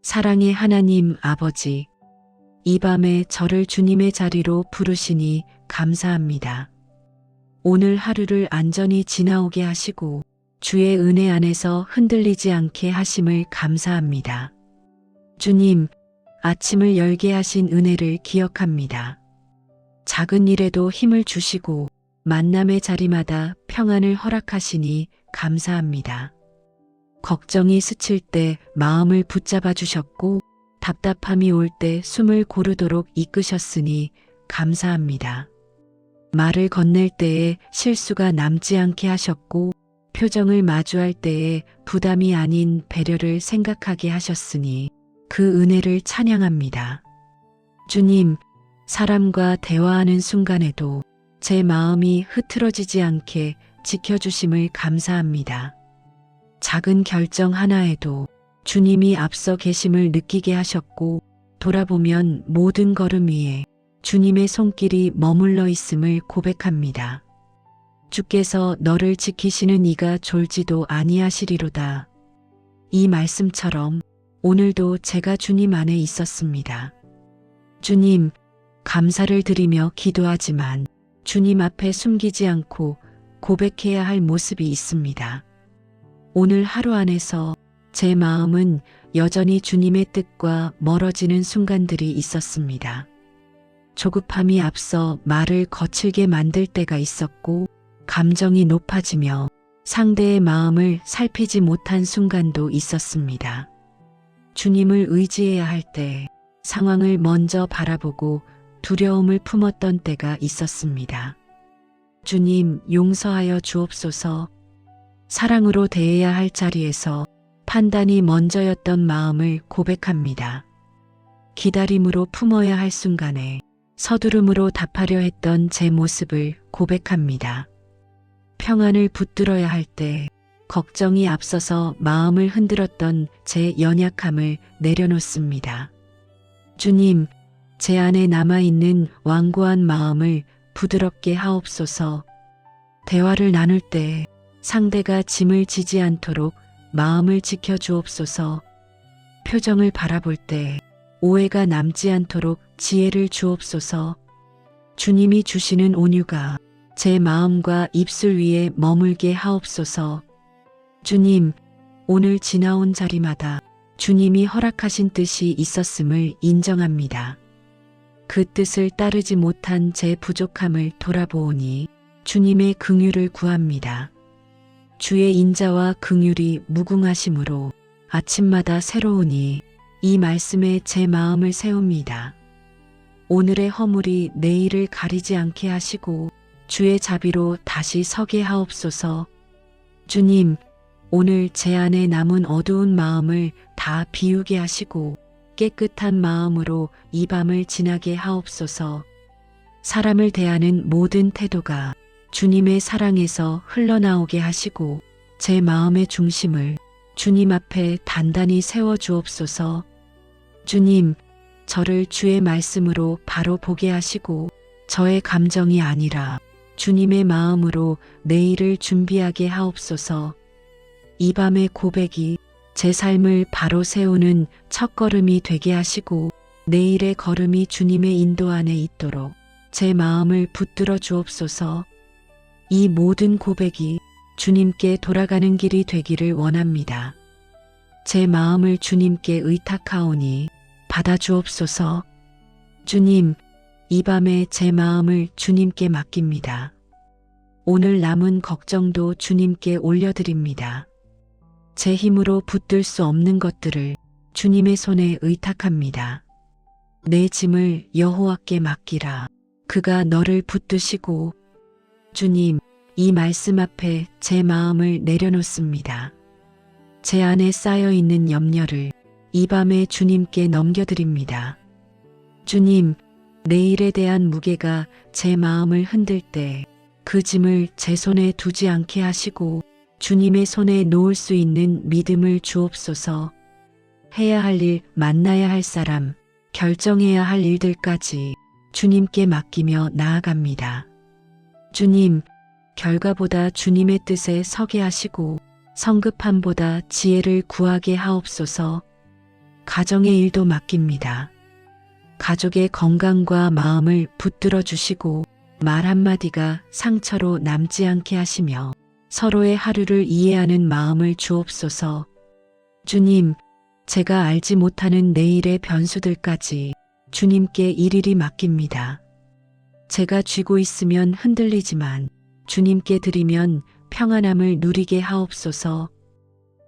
사랑의 하나님 아버지, 이 밤에 저를 주님의 자리로 부르시니 감사합니다. 오늘 하루를 안전히 지나오게 하시고 주의 은혜 안에서 흔들리지 않게 하심을 감사합니다. 주님, 아침을 열게 하신 은혜를 기억합니다. 작은 일에도 힘을 주시고 만남의 자리마다 평안을 허락하시니 감사합니다. 걱정이 스칠 때 마음을 붙잡아 주셨고 답답함이 올 때 숨을 고르도록 이끄셨으니 감사합니다. 말을 건넬 때에 실수가 남지 않게 하셨고 표정을 마주할 때에 부담이 아닌 배려를 생각하게 하셨으니 그 은혜를 찬양합니다. 주님, 사람과 대화하는 순간에도 제 마음이 흐트러지지 않게 지켜주심을 감사합니다. 작은 결정 하나에도 주님이 앞서 계심을 느끼게 하셨고 돌아보면 모든 걸음 위에 주님의 손길이 머물러 있음을 고백합니다. 주께서 너를 지키시는 이가 졸지도 아니하시리로다. 이 말씀처럼 오늘도 제가 주님 안에 있었습니다. 주님, 감사를 드리며 기도하지만 주님 앞에 숨기지 않고 고백해야 할 모습이 있습니다. 오늘 하루 안에서 제 마음은 여전히 주님의 뜻과 멀어지는 순간들이 있었습니다. 조급함이 앞서 말을 거칠게 만들 때가 있었고 감정이 높아지며 상대의 마음을 살피지 못한 순간도 있었습니다. 주님을 의지해야 할 때 상황을 먼저 바라보고 두려움을 품었던 때가 있었습니다. 주님, 용서하여 주옵소서. 사랑으로 대해야 할 자리에서 판단이 먼저였던 마음을 고백합니다. 기다림으로 품어야 할 순간에 서두름으로 답하려 했던 제 모습을 고백합니다. 평안을 붙들어야 할 때 걱정이 앞서서 마음을 흔들었던 제 연약함을 내려놓습니다. 주님, 제 안에 남아있는 완고한 마음을 부드럽게 하옵소서. 대화를 나눌 때 상대가 짐을 지지 않도록 마음을 지켜주옵소서. 표정을 바라볼 때 오해가 남지 않도록 지혜를 주옵소서. 주님이 주시는 온유가 제 마음과 입술 위에 머물게 하옵소서. 주님, 오늘 지나온 자리마다 주님이 허락하신 뜻이 있었음을 인정합니다. 그 뜻을 따르지 못한 제 부족함을 돌아보오니 주님의 긍휼을 구합니다. 주의 인자와 긍휼이 무궁하심으로 아침마다 새로우니 이 말씀에 제 마음을 세웁니다. 오늘의 허물이 내일을 가리지 않게 하시고 주의 자비로 다시 서게 하옵소서. 주님, 오늘 제 안에 남은 어두운 마음을 다 비우게 하시고 깨끗한 마음으로 이 밤을 지나게 하옵소서. 사람을 대하는 모든 태도가 주님의 사랑에서 흘러나오게 하시고 제 마음의 중심을 주님 앞에 단단히 세워주옵소서. 주님, 저를 주의 말씀으로 바로 보게 하시고 저의 감정이 아니라 주님의 마음으로 내일을 준비하게 하옵소서. 이 밤의 고백이 제 삶을 바로 세우는 첫걸음이 되게 하시고 내일의 걸음이 주님의 인도 안에 있도록 제 마음을 붙들어 주옵소서. 이 모든 고백이 주님께 돌아가는 길이 되기를 원합니다. 제 마음을 주님께 의탁하오니 받아주옵소서. 주님, 이 밤에 제 마음을 주님께 맡깁니다. 오늘 남은 걱정도 주님께 올려드립니다. 제 힘으로 붙들 수 없는 것들을 주님의 손에 의탁합니다. 내 짐을 여호와께 맡기라. 그가 너를 붙드시고. 주님, 이 말씀 앞에 제 마음을 내려놓습니다. 제 안에 쌓여있는 염려를 이 밤에 주님께 넘겨드립니다. 주님, 내일에 대한 무게가 제 마음을 흔들 때 그 짐을 제 손에 두지 않게 하시고 주님의 손에 놓을 수 있는 믿음을 주옵소서. 해야 할 일, 만나야 할 사람, 결정해야 할 일들까지 주님께 맡기며 나아갑니다. 주님, 결과보다 주님의 뜻에 서게 하시고 성급함보다 지혜를 구하게 하옵소서. 가정의 일도 맡깁니다. 가족의 건강과 마음을 붙들어 주시고 말 한마디가 상처로 남지 않게 하시며 서로의 하루를 이해하는 마음을 주옵소서. 주님, 제가 알지 못하는 내일의 변수들까지 주님께 일일이 맡깁니다. 제가 쥐고 있으면 흔들리지만 주님께 드리면 평안함을 누리게 하옵소서.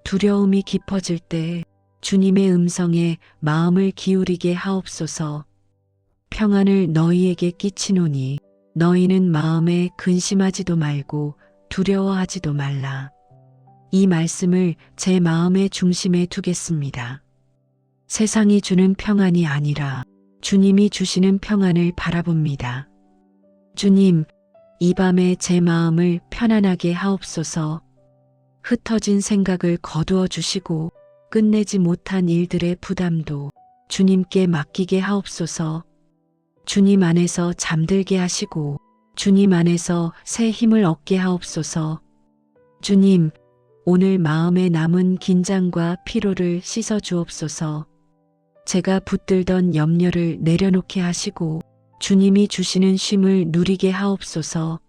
두려움이 깊어질 때 주님의 음성에 마음을 기울이게 하옵소서. 평안을 너희에게 끼치노니 너희는 마음에 근심하지도 말고 두려워하지도 말라. 이 말씀을 제 마음의 중심에 두겠습니다. 세상이 주는 평안이 아니라 주님이 주시는 평안을 바라봅니다. 주님, 이 밤에 제 마음을 편안하게 하옵소서. 흩어진 생각을 거두어 주시고 끝내지 못한 일들의 부담도 주님께 맡기게 하옵소서. 주님 안에서 잠들게 하시고 주님 안에서 새 힘을 얻게 하옵소서. 주님, 오늘 마음에 남은 긴장과 피로를 씻어 주옵소서. 제가 붙들던 염려를 내려놓게 하시고 주님이 주시는 쉼을 누리게 하옵소서.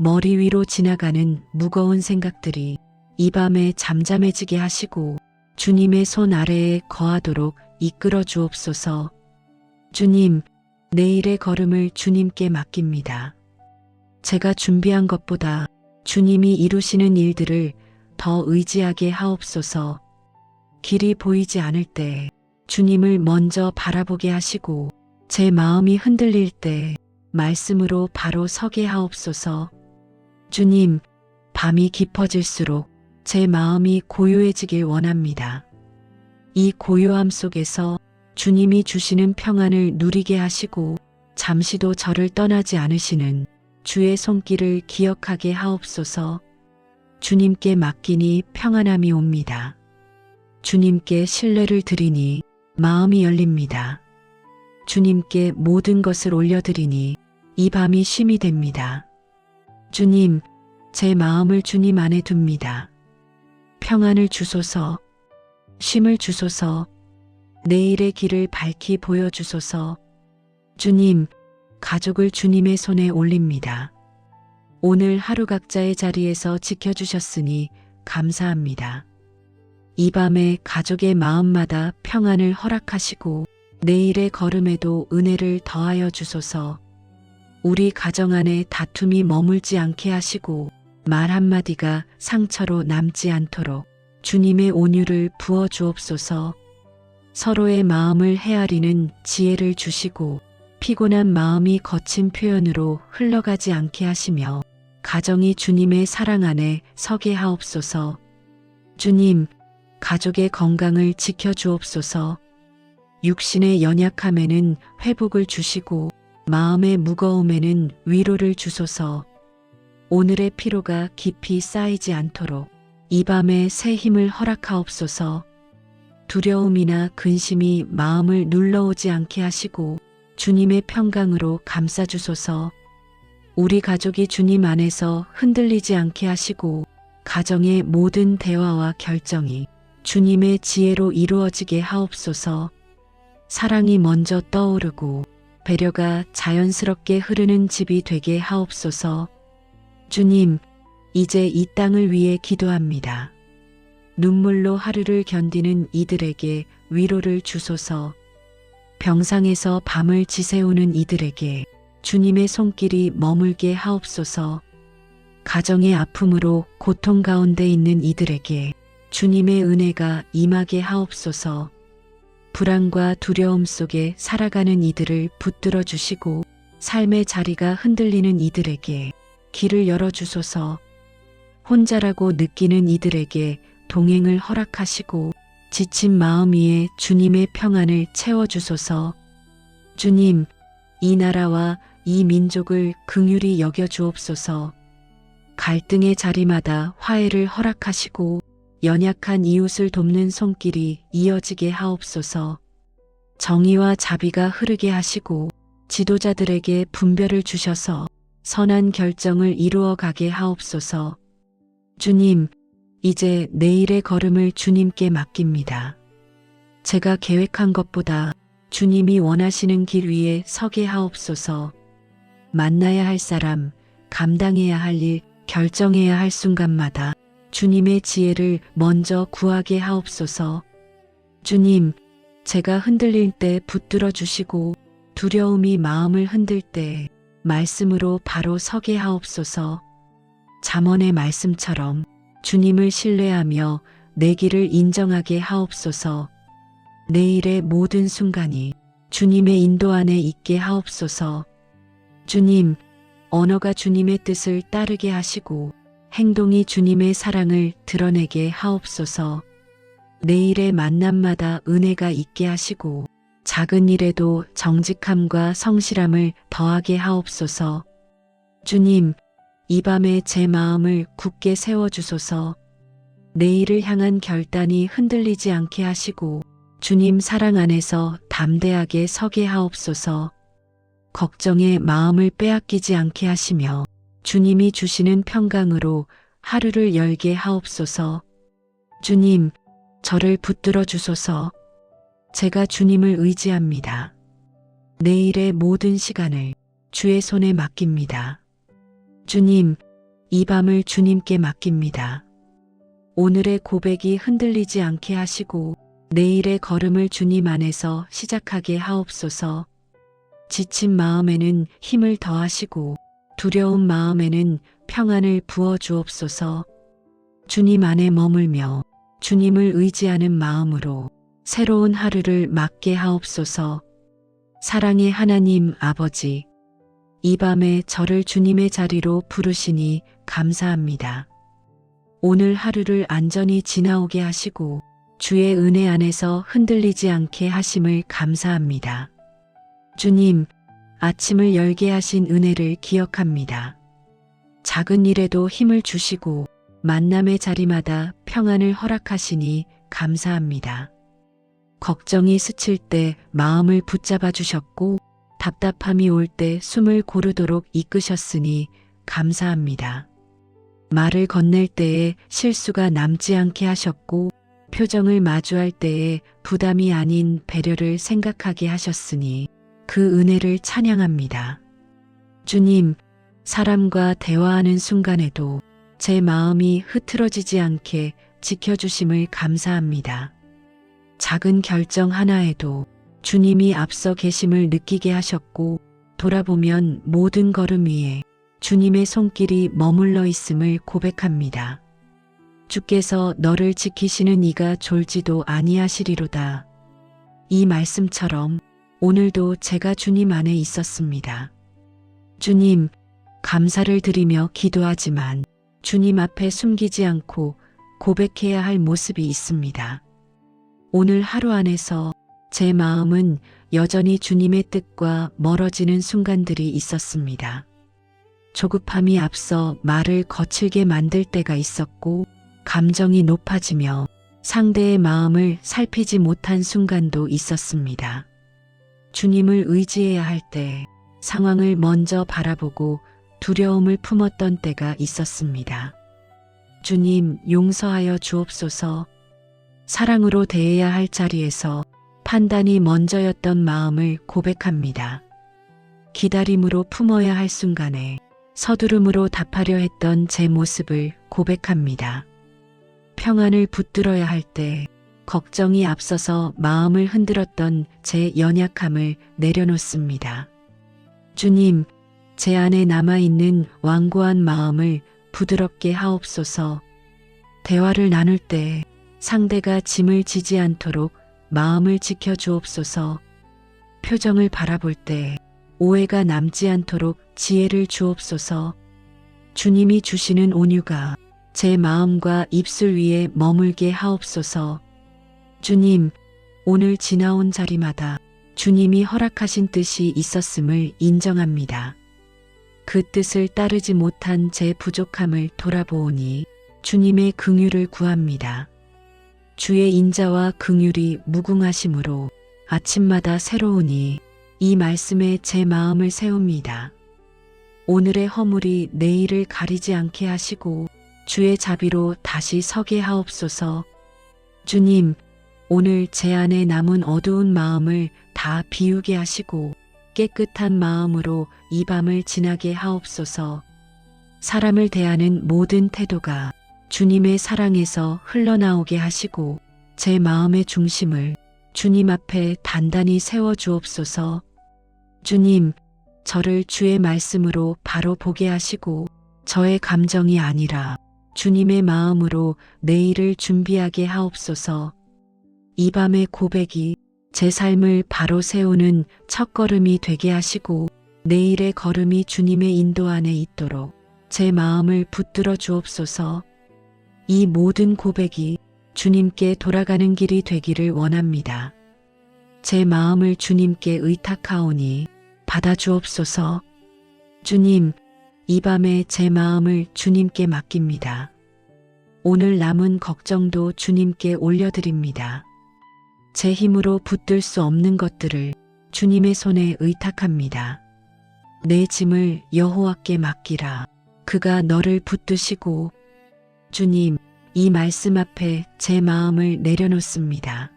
머리 위로 지나가는 무거운 생각들이 이 밤에 잠잠해지게 하시고 주님의 손 아래에 거하도록 이끌어 주옵소서. 주님, 내일의 걸음을 주님께 맡깁니다. 제가 준비한 것보다 주님이 이루시는 일들을 더 의지하게 하옵소서. 길이 보이지 않을 때 주님을 먼저 바라보게 하시고 제 마음이 흔들릴 때 말씀으로 바로 서게 하옵소서. 주님, 밤이 깊어질수록 제 마음이 고요해지길 원합니다. 이 고요함 속에서 주님이 주시는 평안을 누리게 하시고 잠시도 저를 떠나지 않으시는 주의 손길을 기억하게 하옵소서. 주님께 맡기니 평안함이 옵니다. 주님께 신뢰를 드리니 마음이 열립니다. 주님께 모든 것을 올려드리니 이 밤이 쉼이 됩니다. 주님, 제 마음을 주님 안에 둡니다. 평안을 주소서, 쉼을 주소서, 내일의 길을 밝히 보여주소서. 주님, 가족을 주님의 손에 올립니다. 오늘 하루 각자의 자리에서 지켜주셨으니 감사합니다. 이 밤에 가족의 마음마다 평안을 허락하시고 내일의 걸음에도 은혜를 더하여 주소서. 우리 가정 안에 다툼이 머물지 않게 하시고 말 한마디가 상처로 남지 않도록 주님의 온유를 부어 주옵소서. 서로의 마음을 헤아리는 지혜를 주시고 피곤한 마음이 거친 표현으로 흘러가지 않게 하시며 가정이 주님의 사랑 안에 서게 하옵소서. 주님, 가족의 건강을 지켜 주옵소서. 육신의 연약함에는 회복을 주시고 마음의 무거움에는 위로를 주소서. 오늘의 피로가 깊이 쌓이지 않도록 이 밤에 새 힘을 허락하옵소서. 두려움이나 근심이 마음을 눌러오지 않게 하시고 주님의 평강으로 감싸주소서. 우리 가족이 주님 안에서 흔들리지 않게 하시고 가정의 모든 대화와 결정이 주님의 지혜로 이루어지게 하옵소서. 사랑이 먼저 떠오르고 배려가 자연스럽게 흐르는 집이 되게 하옵소서. 주님, 이제 이 땅을 위해 기도합니다. 눈물로 하루를 견디는 이들에게 위로를 주소서. 병상에서 밤을 지새우는 이들에게 주님의 손길이 머물게 하옵소서. 가정의 아픔으로 고통 가운데 있는 이들에게 주님의 은혜가 임하게 하옵소서. 불안과 두려움 속에 살아가는 이들을 붙들어 주시고 삶의 자리가 흔들리는 이들에게 길을 열어주소서. 혼자라고 느끼는 이들에게 동행을 허락하시고 지친 마음 위에 주님의 평안을 채워주소서. 주님, 이 나라와 이 민족을 긍휼히 여겨 주옵소서. 갈등의 자리마다 화해를 허락하시고 연약한 이웃을 돕는 손길이 이어지게 하옵소서. 정의와 자비가 흐르게 하시고 지도자들에게 분별을 주셔서 선한 결정을 이루어 가게 하옵소서. 주님, 이제 내일의 걸음을 주님께 맡깁니다. 제가 계획한 것보다 주님이 원하시는 길 위에 서게 하옵소서. 만나야 할 사람, 감당해야 할 일, 결정해야 할 순간마다 주님의 지혜를 먼저 구하게 하옵소서. 주님, 제가 흔들릴 때 붙들어 주시고 두려움이 마음을 흔들 때 말씀으로 바로 서게 하옵소서. 잠언의 말씀처럼 주님을 신뢰하며 내 길을 인정하게 하옵소서. 내일의 모든 순간이 주님의 인도 안에 있게 하옵소서. 주님, 언어가 주님의 뜻을 따르게 하시고 행동이 주님의 사랑을 드러내게 하옵소서. 내일의 만남마다 은혜가 있게 하시고 작은 일에도 정직함과 성실함을 더하게 하옵소서. 주님, 이 밤에 제 마음을 굳게 세워주소서. 내일을 향한 결단이 흔들리지 않게 하시고 주님 사랑 안에서 담대하게 서게 하옵소서. 걱정에 마음을 빼앗기지 않게 하시며 주님이 주시는 평강으로 하루를 열게 하옵소서. 주님, 저를 붙들어 주소서. 제가 주님을 의지합니다. 내일의 모든 시간을 주의 손에 맡깁니다. 주님, 이 밤을 주님께 맡깁니다. 오늘의 고백이 흔들리지 않게 하시고 내일의 걸음을 주님 안에서 시작하게 하옵소서. 지친 마음에는 힘을 더하시고 두려운 마음에는 평안을 부어 주옵소서. 주님 안에 머물며 주님을 의지하는 마음으로 새로운 하루를 맞게 하옵소서. 사랑의 하나님 아버지, 이 밤에 저를 주님의 자리로 부르시니 감사합니다. 오늘 하루를 안전히 지나오게 하시고 주의 은혜 안에서 흔들리지 않게 하심을 감사합니다. 주님, 아침을 열게 하신 은혜를 기억합니다. 작은 일에도 힘을 주시고 만남의 자리마다 평안을 허락하시니 감사합니다. 걱정이 스칠 때 마음을 붙잡아 주셨고 답답함이 올 때 숨을 고르도록 이끄셨으니 감사합니다. 말을 건넬 때에 실수가 남지 않게 하셨고 표정을 마주할 때에 부담이 아닌 배려를 생각하게 하셨으니 그 은혜를 찬양합니다. 주님, 사람과 대화하는 순간에도 제 마음이 흐트러지지 않게 지켜주심을 감사합니다. 작은 결정 하나에도 주님이 앞서 계심을 느끼게 하셨고 돌아보면 모든 걸음 위에 주님의 손길이 머물러 있음을 고백합니다. 주께서 너를 지키시는 이가 졸지도 아니하시리로다. 이 말씀처럼 오늘도 제가 주님 안에 있었습니다. 주님, 감사를 드리며 기도하지만 주님 앞에 숨기지 않고 고백해야 할 모습이 있습니다. 오늘 하루 안에서 제 마음은 여전히 주님의 뜻과 멀어지는 순간들이 있었습니다. 조급함이 앞서 말을 거칠게 만들 때가 있었고 감정이 높아지며 상대의 마음을 살피지 못한 순간도 있었습니다. 주님을 의지해야 할 때 상황을 먼저 바라보고 두려움을 품었던 때가 있었습니다. 주님, 용서하여 주옵소서. 사랑으로 대해야 할 자리에서 판단이 먼저였던 마음을 고백합니다. 기다림으로 품어야 할 순간에 서두름으로 답하려 했던 제 모습을 고백합니다. 평안을 붙들어야 할 때 걱정이 앞서서 마음을 흔들었던 제 연약함을 내려놓습니다. 주님, 제 안에 남아있는 완고한 마음을 부드럽게 하옵소서. 대화를 나눌 때 상대가 짐을 지지 않도록 마음을 지켜주옵소서. 표정을 바라볼 때 오해가 남지 않도록 지혜를 주옵소서. 주님이 주시는 온유가 제 마음과 입술 위에 머물게 하옵소서. 주님, 오늘 지나온 자리마다 주님이 허락하신 뜻이 있었음을 인정합니다. 그 뜻을 따르지 못한 제 부족함을 돌아보오니 주님의 긍휼을 구합니다. 주의 인자와 긍휼이 무궁하심으로 아침마다 새로우니 이 말씀에 제 마음을 세웁니다. 오늘의 허물이 내일을 가리지 않게 하시고 주의 자비로 다시 서게 하옵소서. 주님, 오늘 제 안에 남은 어두운 마음을 다 비우게 하시고 깨끗한 마음으로 이 밤을 지나게 하옵소서. 사람을 대하는 모든 태도가 주님의 사랑에서 흘러나오게 하시고 제 마음의 중심을 주님 앞에 단단히 세워 주옵소서. 주님, 저를 주의 말씀으로 바로 보게 하시고 저의 감정이 아니라 주님의 마음으로 내일을 준비하게 하옵소서. 이 밤의 고백이 제 삶을 바로 세우는 첫걸음이 되게 하시고 내일의 걸음이 주님의 인도 안에 있도록 제 마음을 붙들어 주옵소서. 이 모든 고백이 주님께 돌아가는 길이 되기를 원합니다. 제 마음을 주님께 의탁하오니 받아 주옵소서. 주님, 이 밤에 제 마음을 주님께 맡깁니다. 오늘 남은 걱정도 주님께 올려드립니다. 제 힘으로 붙들 수 없는 것들을 주님의 손에 의탁합니다. 내 짐을 여호와께 맡기라. 그가 너를 붙드시고. 주님, 이 말씀 앞에 제 마음을 내려놓습니다.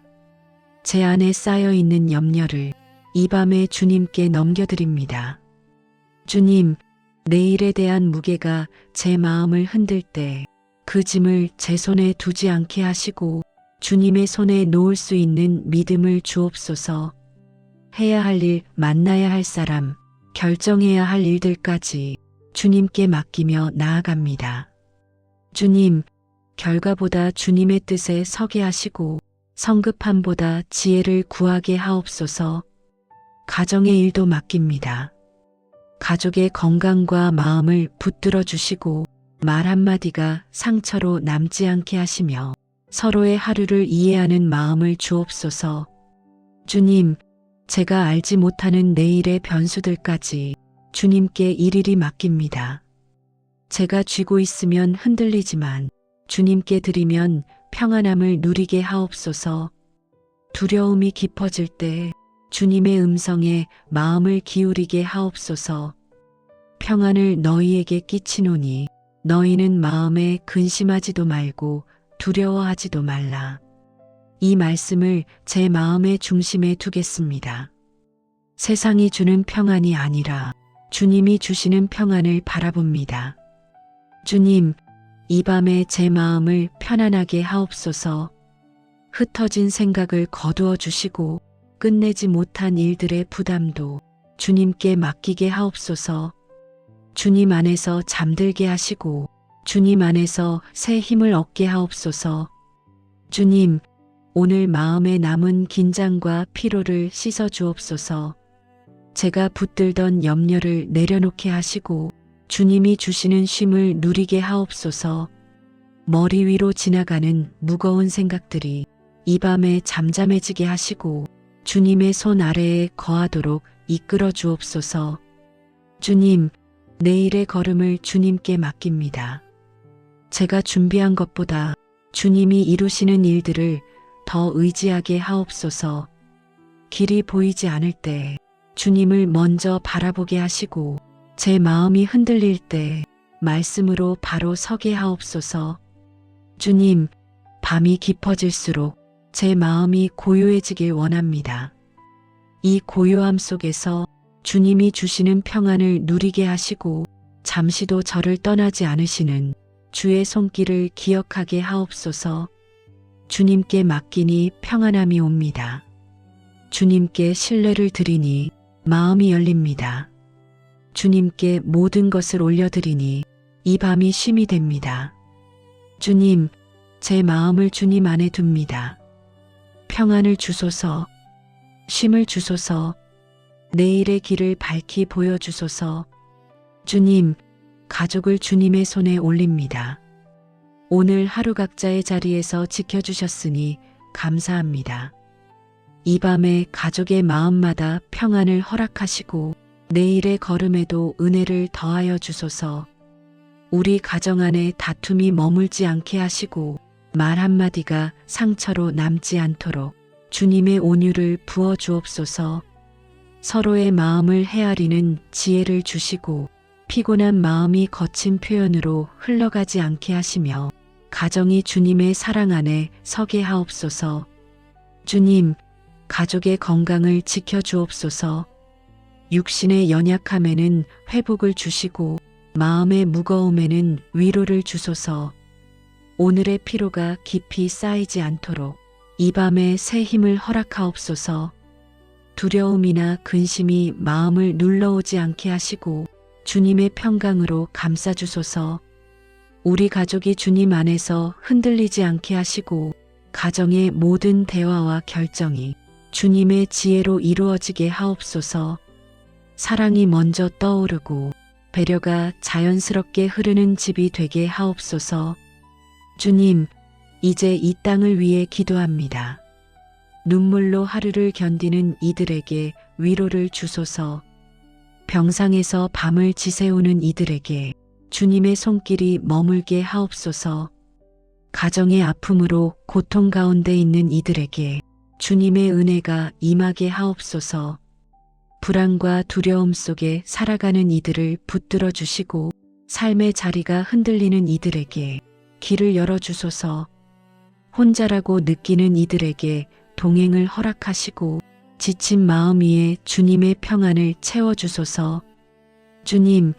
제 안에 쌓여 있는 염려를 이 밤에 주님께 넘겨드립니다. 주님, 내일에 대한 무게가 제 마음을 흔들 때 그 짐을 제 손에 두지 않게 하시고 주님의 손에 놓을 수 있는 믿음을 주옵소서. 해야 할 일, 만나야 할 사람, 결정해야 할 일들까지 주님께 맡기며 나아갑니다. 주님, 결과보다 주님의 뜻에 서게 하시고 성급함보다 지혜를 구하게 하옵소서. 가정의 일도 맡깁니다. 가족의 건강과 마음을 붙들어 주시고 말 한마디가 상처로 남지 않게 하시며 서로의 하루를 이해하는 마음을 주옵소서. 주님, 제가 알지 못하는 내일의 변수들까지 주님께 일일이 맡깁니다. 제가 쥐고 있으면 흔들리지만 주님께 드리면 평안함을 누리게 하옵소서. 두려움이 깊어질 때 주님의 음성에 마음을 기울이게 하옵소서. 평안을 너희에게 끼치노니 너희는 마음에 근심하지도 말고 두려워하지도 말라. 이 말씀을 제 마음의 중심에 두겠습니다. 세상이 주는 평안이 아니라 주님이 주시는 평안을 바라봅니다. 주님, 이 밤에 제 마음을 편안하게 하옵소서. 흩어진 생각을 거두어 주시고 끝내지 못한 일들의 부담도 주님께 맡기게 하옵소서. 주님 안에서 잠들게 하시고 주님 안에서 새 힘을 얻게 하옵소서. 주님, 오늘 마음에 남은 긴장과 피로를 씻어 주옵소서. 제가 붙들던 염려를 내려놓게 하시고 주님이 주시는 쉼을 누리게 하옵소서. 머리 위로 지나가는 무거운 생각들이 이 밤에 잠잠해지게 하시고 주님의 손 아래에 거하도록 이끌어 주옵소서. 주님, 내일의 걸음을 주님께 맡깁니다. 제가 준비한 것보다 주님이 이루시는 일들을 더 의지하게 하옵소서. 길이 보이지 않을 때 주님을 먼저 바라보게 하시고 제 마음이 흔들릴 때 말씀으로 바로 서게 하옵소서. 주님, 밤이 깊어질수록 제 마음이 고요해지길 원합니다. 이 고요함 속에서 주님이 주시는 평안을 누리게 하시고 잠시도 저를 떠나지 않으시는 주의 손길을 기억하게 하옵소서. 주님께 맡기니 평안함이 옵니다. 주님께 신뢰를 드리니 마음이 열립니다. 주님께 모든 것을 올려드리니 이 밤이 쉼이 됩니다. 주님, 제 마음을 주님 안에 둡니다. 평안을 주소서, 쉼을 주소서, 내일의 길을 밝히 보여주소서. 주님, 가족을 주님의 손에 올립니다. 오늘 하루 각자의 자리에서 지켜주셨으니 감사합니다. 이 밤에 가족의 마음마다 평안을 허락하시고 내일의 걸음에도 은혜를 더하여 주소서. 우리 가정 안에 다툼이 머물지 않게 하시고 말 한마디가 상처로 남지 않도록 주님의 온유를 부어 주옵소서. 서로의 마음을 헤아리는 지혜를 주시고 피곤한 마음이 거친 표현으로 흘러가지 않게 하시며 가정이 주님의 사랑 안에 서게 하옵소서. 주님, 가족의 건강을 지켜주옵소서. 육신의 연약함에는 회복을 주시고 마음의 무거움에는 위로를 주소서. 오늘의 피로가 깊이 쌓이지 않도록 이 밤에 새 힘을 허락하옵소서. 두려움이나 근심이 마음을 눌러오지 않게 하시고 주님의 평강으로 감싸주소서. 우리 가족이 주님 안에서 흔들리지 않게 하시고 가정의 모든 대화와 결정이 주님의 지혜로 이루어지게 하옵소서. 사랑이 먼저 떠오르고 배려가 자연스럽게 흐르는 집이 되게 하옵소서. 주님, 이제 이 땅을 위해 기도합니다. 눈물로 하루를 견디는 이들에게 위로를 주소서. 병상에서 밤을 지새우는 이들에게 주님의 손길이 머물게 하옵소서. 가정의 아픔으로 고통 가운데 있는 이들에게 주님의 은혜가 임하게 하옵소서. 불안과 두려움 속에 살아가는 이들을 붙들어 주시고 삶의 자리가 흔들리는 이들에게 길을 열어주소서. 혼자라고 느끼는 이들에게 동행을 허락하시고 지친 마음 위에 주님의 평안을 채워주소서. 주님,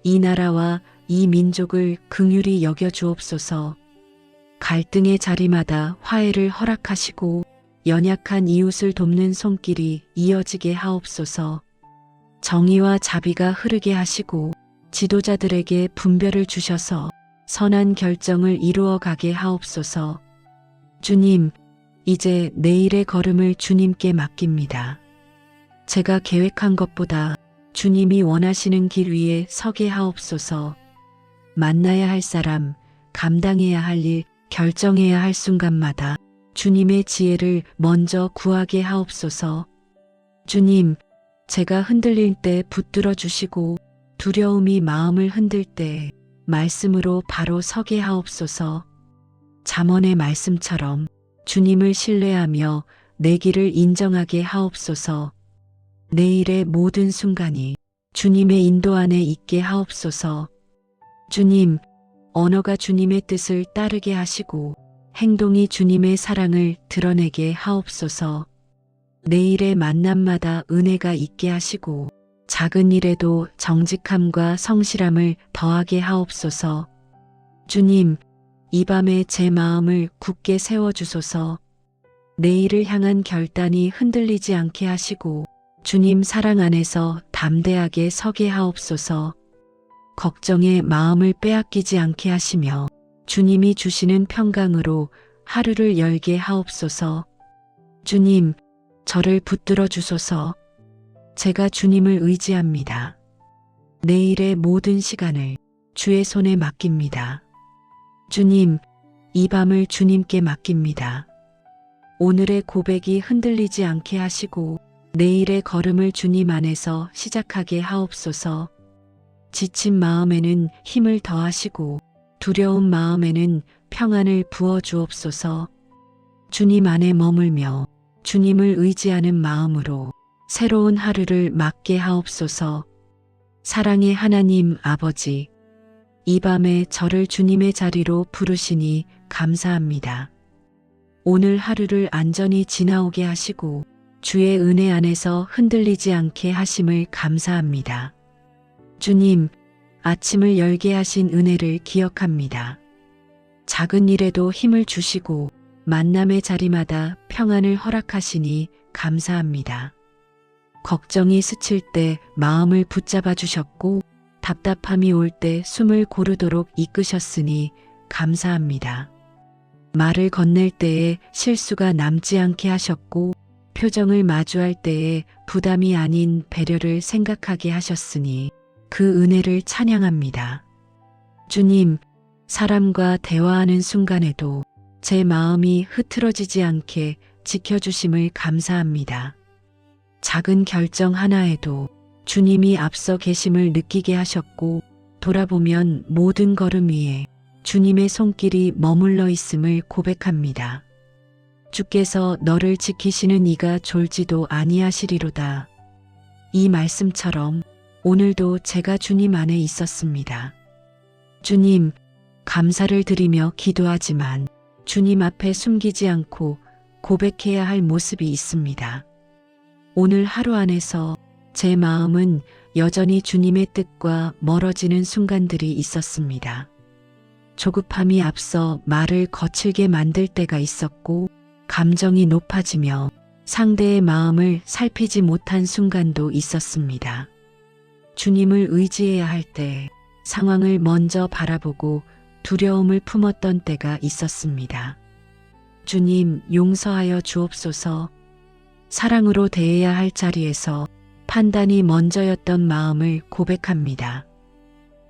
이 나라와 이 민족을 긍휼히 여겨주옵소서. 갈등의 자리마다 화해를 허락하시고 연약한 이웃을 돕는 손길이 이어지게 하옵소서. 정의와 자비가 흐르게 하시고 지도자들에게 분별을 주셔서 선한 결정을 이루어 가게 하옵소서. 주님, 이제 내일의 걸음을 주님께 맡깁니다. 제가 계획한 것보다 주님이 원하시는 길 위에 서게 하옵소서. 만나야 할 사람, 감당해야 할 일, 결정해야 할 순간마다 주님의 지혜를 먼저 구하게 하옵소서. 주님, 제가 흔들릴 때 붙들어 주시고 두려움이 마음을 흔들 때 말씀으로 바로 서게 하옵소서. 잠언의 말씀처럼 주님을 신뢰하며 내 길을 인정하게 하옵소서. 내일의 모든 순간이 주님의 인도 안에 있게 하옵소서. 주님, 언어가 주님의 뜻을 따르게 하시고 행동이 주님의 사랑을 드러내게 하옵소서. 내일의 만남마다 은혜가 있게 하시고 작은 일에도 정직함과 성실함을 더하게 하옵소서. 주님, 이 밤에 제 마음을 굳게 세워주소서. 내일을 향한 결단이 흔들리지 않게 하시고 주님 사랑 안에서 담대하게 서게 하옵소서. 걱정에 마음을 빼앗기지 않게 하시며 주님이 주시는 평강으로 하루를 열게 하옵소서. 주님, 저를 붙들어 주소서. 제가 주님을 의지합니다. 내일의 모든 시간을 주의 손에 맡깁니다. 주님, 이 밤을 주님께 맡깁니다. 오늘의 고백이 흔들리지 않게 하시고 내일의 걸음을 주님 안에서 시작하게 하옵소서. 지친 마음에는 힘을 더하시고 두려운 마음에는 평안을 부어 주옵소서. 주님 안에 머물며 주님을 의지하는 마음으로 새로운 하루를 맞게 하옵소서. 사랑의 하나님 아버지, 이 밤에 저를 주님의 자리로 부르시니 감사합니다. 오늘 하루를 안전히 지나오게 하시고 주의 은혜 안에서 흔들리지 않게 하심을 감사합니다. 주님, 아침을 열게 하신 은혜를 기억합니다. 작은 일에도 힘을 주시고 만남의 자리마다 평안을 허락하시니 감사합니다. 걱정이 스칠 때 마음을 붙잡아 주셨고 답답함이 올 때 숨을 고르도록 이끄셨으니 감사합니다. 말을 건넬 때에 실수가 남지 않게 하셨고 표정을 마주할 때에 부담이 아닌 배려를 생각하게 하셨으니 그 은혜를 찬양합니다. 주님, 사람과 대화하는 순간에도 제 마음이 흐트러지지 않게 지켜주심을 감사합니다. 작은 결정 하나에도 주님이 앞서 계심을 느끼게 하셨고 돌아보면 모든 걸음 위에 주님의 손길이 머물러 있음을 고백합니다. 주께서 너를 지키시는 이가 졸지도 아니하시리로다. 이 말씀처럼 오늘도 제가 주님 안에 있었습니다. 주님, 감사를 드리며 기도하지만 주님 앞에 숨기지 않고 고백해야 할 모습이 있습니다. 오늘 하루 안에서 제 마음은 여전히 주님의 뜻과 멀어지는 순간들이 있었습니다. 조급함이 앞서 말을 거칠게 만들 때가 있었고, 감정이 높아지며 상대의 마음을 살피지 못한 순간도 있었습니다. 주님을 의지해야 할 때 상황을 먼저 바라보고 두려움을 품었던 때가 있었습니다. 주님, 용서하여 주옵소서. 사랑으로 대해야 할 자리에서 판단이 먼저였던 마음을 고백합니다.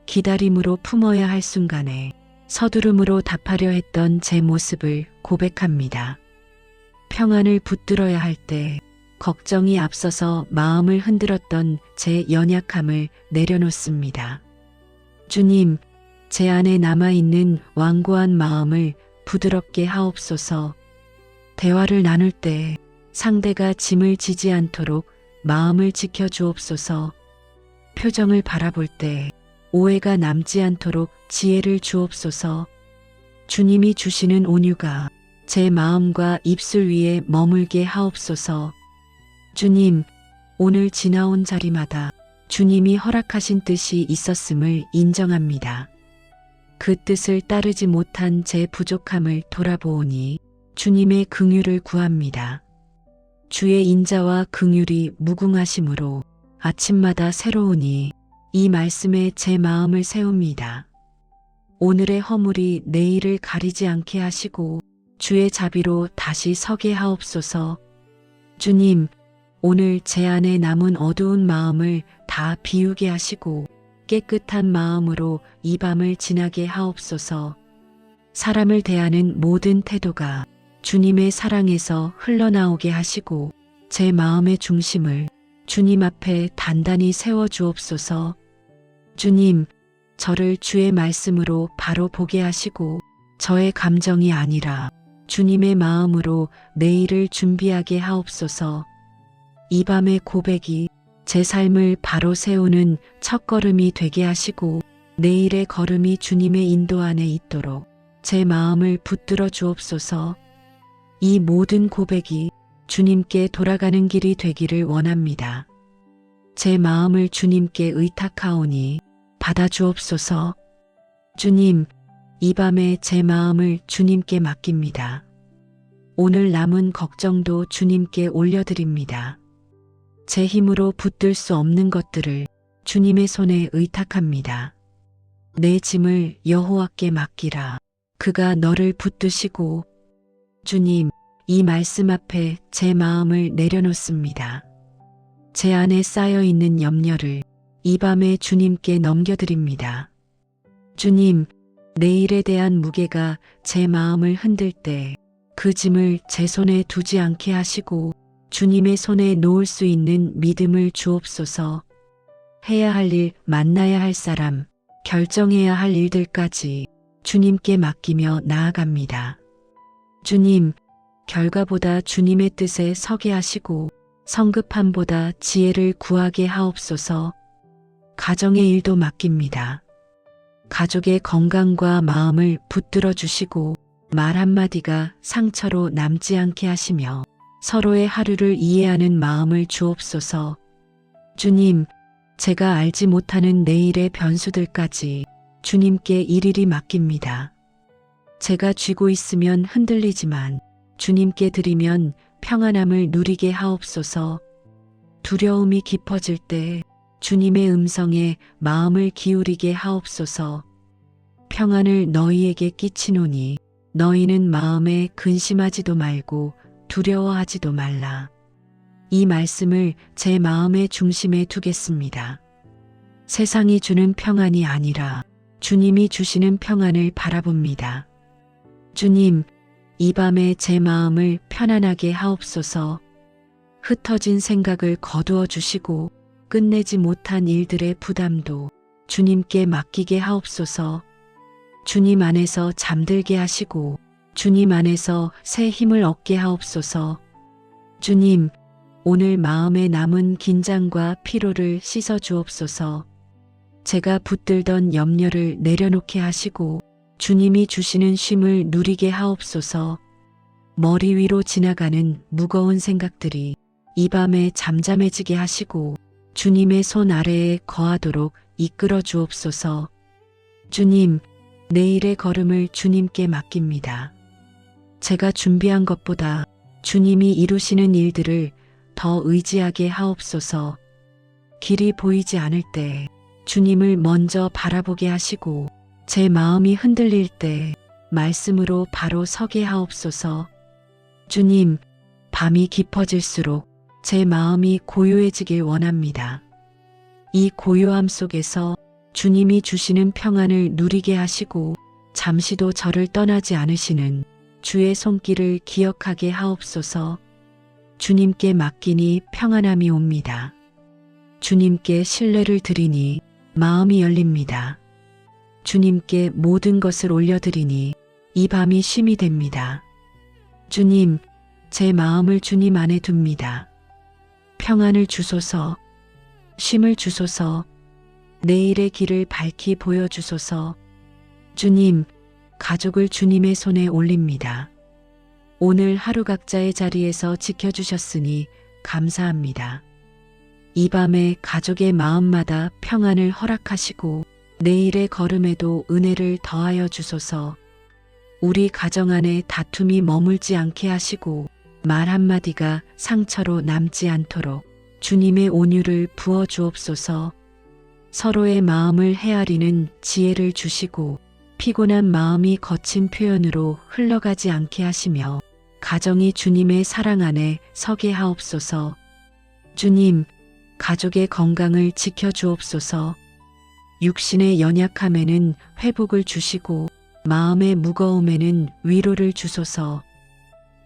기다림으로 품어야 할 순간에 서두름으로 답하려 했던 제 모습을 고백합니다. 평안을 붙들어야 할 때 걱정이 앞서서 마음을 흔들었던 제 연약함을 내려놓습니다. 주님, 제 안에 남아있는 완고한 마음을 부드럽게 하옵소서. 대화를 나눌 때 상대가 짐을 지지 않도록 마음을 지켜주옵소서. 표정을 바라볼 때 오해가 남지 않도록 지혜를 주옵소서. 주님이 주시는 온유가 제 마음과 입술 위에 머물게 하옵소서. 주님, 오늘 지나온 자리마다 주님이 허락하신 뜻이 있었음을 인정합니다. 그 뜻을 따르지 못한 제 부족함을 돌아보오니 주님의 긍휼을 구합니다. 주의 인자와 긍휼이 무궁하심으로 아침마다 새로우니 이 말씀에 제 마음을 세웁니다. 오늘의 허물이 내일을 가리지 않게 하시고 주의 자비로 다시 서게 하옵소서. 주님, 오늘 제 안에 남은 어두운 마음을 다 비우게 하시고 깨끗한 마음으로 이 밤을 지나게 하옵소서. 사람을 대하는 모든 태도가 주님의 사랑에서 흘러나오게 하시고 제 마음의 중심을 주님 앞에 단단히 세워주옵소서. 주님, 저를 주의 말씀으로 바로 보게 하시고 저의 감정이 아니라 주님의 마음으로 내일을 준비하게 하옵소서. 이 밤의 고백이 제 삶을 바로 세우는 첫걸음이 되게 하시고 내일의 걸음이 주님의 인도 안에 있도록 제 마음을 붙들어 주옵소서. 이 모든 고백이 주님께 돌아가는 길이 되기를 원합니다. 제 마음을 주님께 의탁하오니 받아주옵소서. 주님, 이 밤에 제 마음을 주님께 맡깁니다. 오늘 남은 걱정도 주님께 올려드립니다. 제 힘으로 붙들 수 없는 것들을 주님의 손에 의탁합니다. 내 짐을 여호와께 맡기라. 그가 너를 붙드시고. 주님, 이 말씀 앞에 제 마음을 내려놓습니다. 제 안에 쌓여있는 염려를 이 밤에 주님께 넘겨드립니다. 주님, 내일에 대한 무게가 제 마음을 흔들 때 그 짐을 제 손에 두지 않게 하시고 주님의 손에 놓을 수 있는 믿음을 주옵소서. 해야 할 일, 만나야 할 사람, 결정해야 할 일들까지 주님께 맡기며 나아갑니다. 주님, 결과보다 주님의 뜻에 서게 하시고 성급함보다 지혜를 구하게 하옵소서. 가정의 일도 맡깁니다. 가족의 건강과 마음을 붙들어 주시고 말 한마디가 상처로 남지 않게 하시며 서로의 하루를 이해하는 마음을 주옵소서. 주님, 제가 알지 못하는 내일의 변수들까지 주님께 일일이 맡깁니다. 제가 쥐고 있으면 흔들리지만 주님께 드리면 평안함을 누리게 하옵소서. 두려움이 깊어질 때 주님의 음성에 마음을 기울이게 하옵소서. 평안을 너희에게 끼치노니 너희는 마음에 근심하지도 말고 두려워하지도 말라. 이 말씀을 제 마음의 중심에 두겠습니다. 세상이 주는 평안이 아니라 주님이 주시는 평안을 바라봅니다. 주님, 이 밤에 제 마음을 편안하게 하옵소서. 흩어진 생각을 거두어 주시고 끝내지 못한 일들의 부담도 주님께 맡기게 하옵소서. 주님 안에서 잠들게 하시고 주님 안에서 새 힘을 얻게 하옵소서. 주님, 오늘 마음에 남은 긴장과 피로를 씻어 주옵소서. 제가 붙들던 염려를 내려놓게 하시고 주님이 주시는 쉼을 누리게 하옵소서. 머리 위로 지나가는 무거운 생각들이 이 밤에 잠잠해지게 하시고 주님의 손 아래에 거하도록 이끌어 주옵소서. 주님, 내일의 걸음을 주님께 맡깁니다. 제가 준비한 것보다 주님이 이루시는 일들을 더 의지하게 하옵소서. 길이 보이지 않을 때 주님을 먼저 바라보게 하시고 제 마음이 흔들릴 때 말씀으로 바로 서게 하옵소서. 주님, 밤이 깊어질수록 제 마음이 고요해지길 원합니다. 이 고요함 속에서 주님이 주시는 평안을 누리게 하시고 잠시도 저를 떠나지 않으시는 주의 손길을 기억하게 하옵소서. 주님께 맡기니 평안함이 옵니다. 주님께 신뢰를 드리니 마음이 열립니다. 주님께 모든 것을 올려드리니 이 밤이 쉼이 됩니다. 주님, 제 마음을 주님 안에 둡니다. 평안을 주소서, 쉼을 주소서, 내일의 길을 밝히 보여주소서. 주님, 가족을 주님의 손에 올립니다. 오늘 하루 각자의 자리에서 지켜주셨으니 감사합니다. 이 밤에 가족의 마음마다 평안을 허락하시고 내일의 걸음에도 은혜를 더하여 주소서. 우리 가정 안에 다툼이 머물지 않게 하시고 말 한마디가 상처로 남지 않도록 주님의 온유를 부어 주옵소서. 서로의 마음을 헤아리는 지혜를 주시고 피곤한 마음이 거친 표현으로 흘러가지 않게 하시며 가정이 주님의 사랑 안에 서게 하옵소서. 주님, 가족의 건강을 지켜 주옵소서. 육신의 연약함에는 회복을 주시고 마음의 무거움에는 위로를 주소서.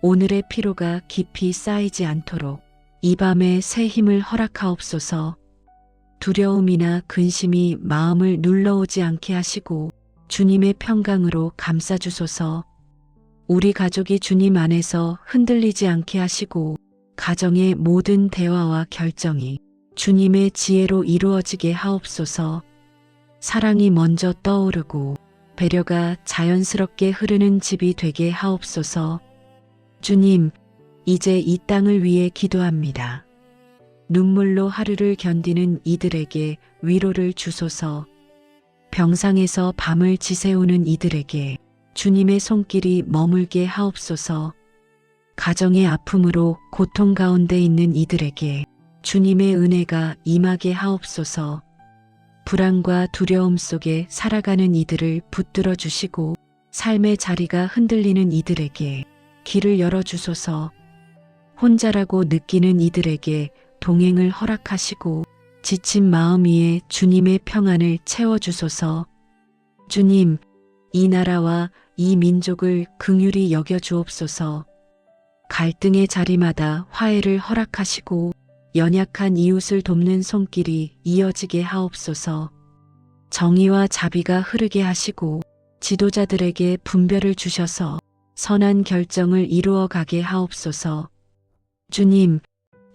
오늘의 피로가 깊이 쌓이지 않도록 이 밤에 새 힘을 허락하옵소서. 두려움이나 근심이 마음을 눌러오지 않게 하시고 주님의 평강으로 감싸주소서. 우리 가족이 주님 안에서 흔들리지 않게 하시고 가정의 모든 대화와 결정이 주님의 지혜로 이루어지게 하옵소서. 사랑이 먼저 떠오르고 배려가 자연스럽게 흐르는 집이 되게 하옵소서. 주님, 이제 이 땅을 위해 기도합니다. 눈물로 하루를 견디는 이들에게 위로를 주소서. 병상에서 밤을 지새우는 이들에게 주님의 손길이 머물게 하옵소서. 가정의 아픔으로 고통 가운데 있는 이들에게 주님의 은혜가 임하게 하옵소서. 불안과 두려움 속에 살아가는 이들을 붙들어 주시고 삶의 자리가 흔들리는 이들에게 길을 열어주소서. 혼자라고 느끼는 이들에게 동행을 허락하시고 지친 마음 위에 주님의 평안을 채워주소서. 주님, 이 나라와 이 민족을 긍휼히 여겨 주옵소서. 갈등의 자리마다 화해를 허락하시고 연약한 이웃을 돕는 손길이 이어지게 하옵소서. 정의와 자비가 흐르게 하시고 지도자들에게 분별을 주셔서 선한 결정을 이루어 가게 하옵소서. 주님,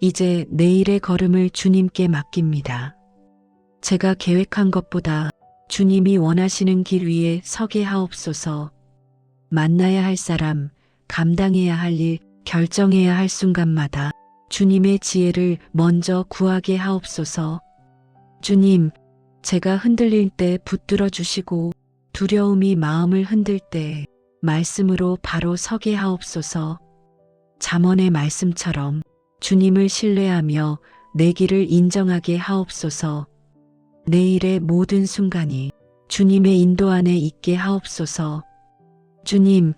이제 내일의 걸음을 주님께 맡깁니다. 제가 계획한 것보다 주님이 원하시는 길 위에 서게 하옵소서. 만나야 할 사람, 감당해야 할 일, 결정해야 할 순간마다 주님의 지혜를 먼저 구하게 하옵소서. 주님, 제가 흔들릴 때 붙들어 주시고 두려움이 마음을 흔들 때 말씀으로 바로 서게 하옵소서. 잠언의 말씀처럼 주님을 신뢰하며 내 길을 인정하게 하옵소서. 내일의 모든 순간이 주님의 인도 안에 있게 하옵소서. 주님,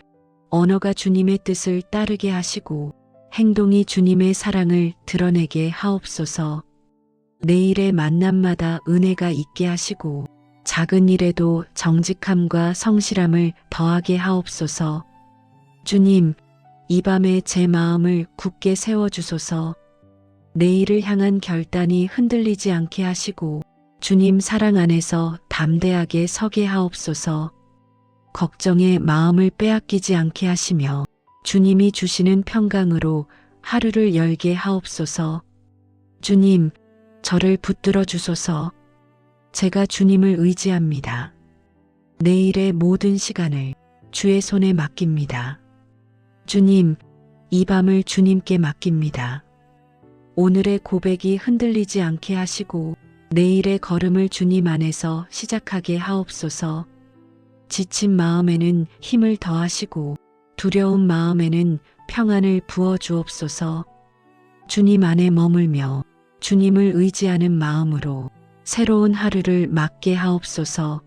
언어가 주님의 뜻을 따르게 하시고 행동이 주님의 사랑을 드러내게 하옵소서. 내일의 만남마다 은혜가 있게 하시고 작은 일에도 정직함과 성실함을 더하게 하옵소서. 주님, 이 밤에 제 마음을 굳게 세워주소서. 내일을 향한 결단이 흔들리지 않게 하시고 주님 사랑 안에서 담대하게 서게 하옵소서. 걱정에 마음을 빼앗기지 않게 하시며 주님이 주시는 평강으로 하루를 열게 하옵소서. 주님, 저를 붙들어 주소서. 제가 주님을 의지합니다. 내일의 모든 시간을 주의 손에 맡깁니다. 주님, 이 밤을 주님께 맡깁니다. 오늘의 고백이 흔들리지 않게 하시고 내일의 걸음을 주님 안에서 시작하게 하옵소서. 지친 마음에는 힘을 더하시고 두려운 마음에는 평안을 부어 주옵소서. 주님 안에 머물며 주님을 의지하는 마음으로 새로운 하루를 맞게 하옵소서.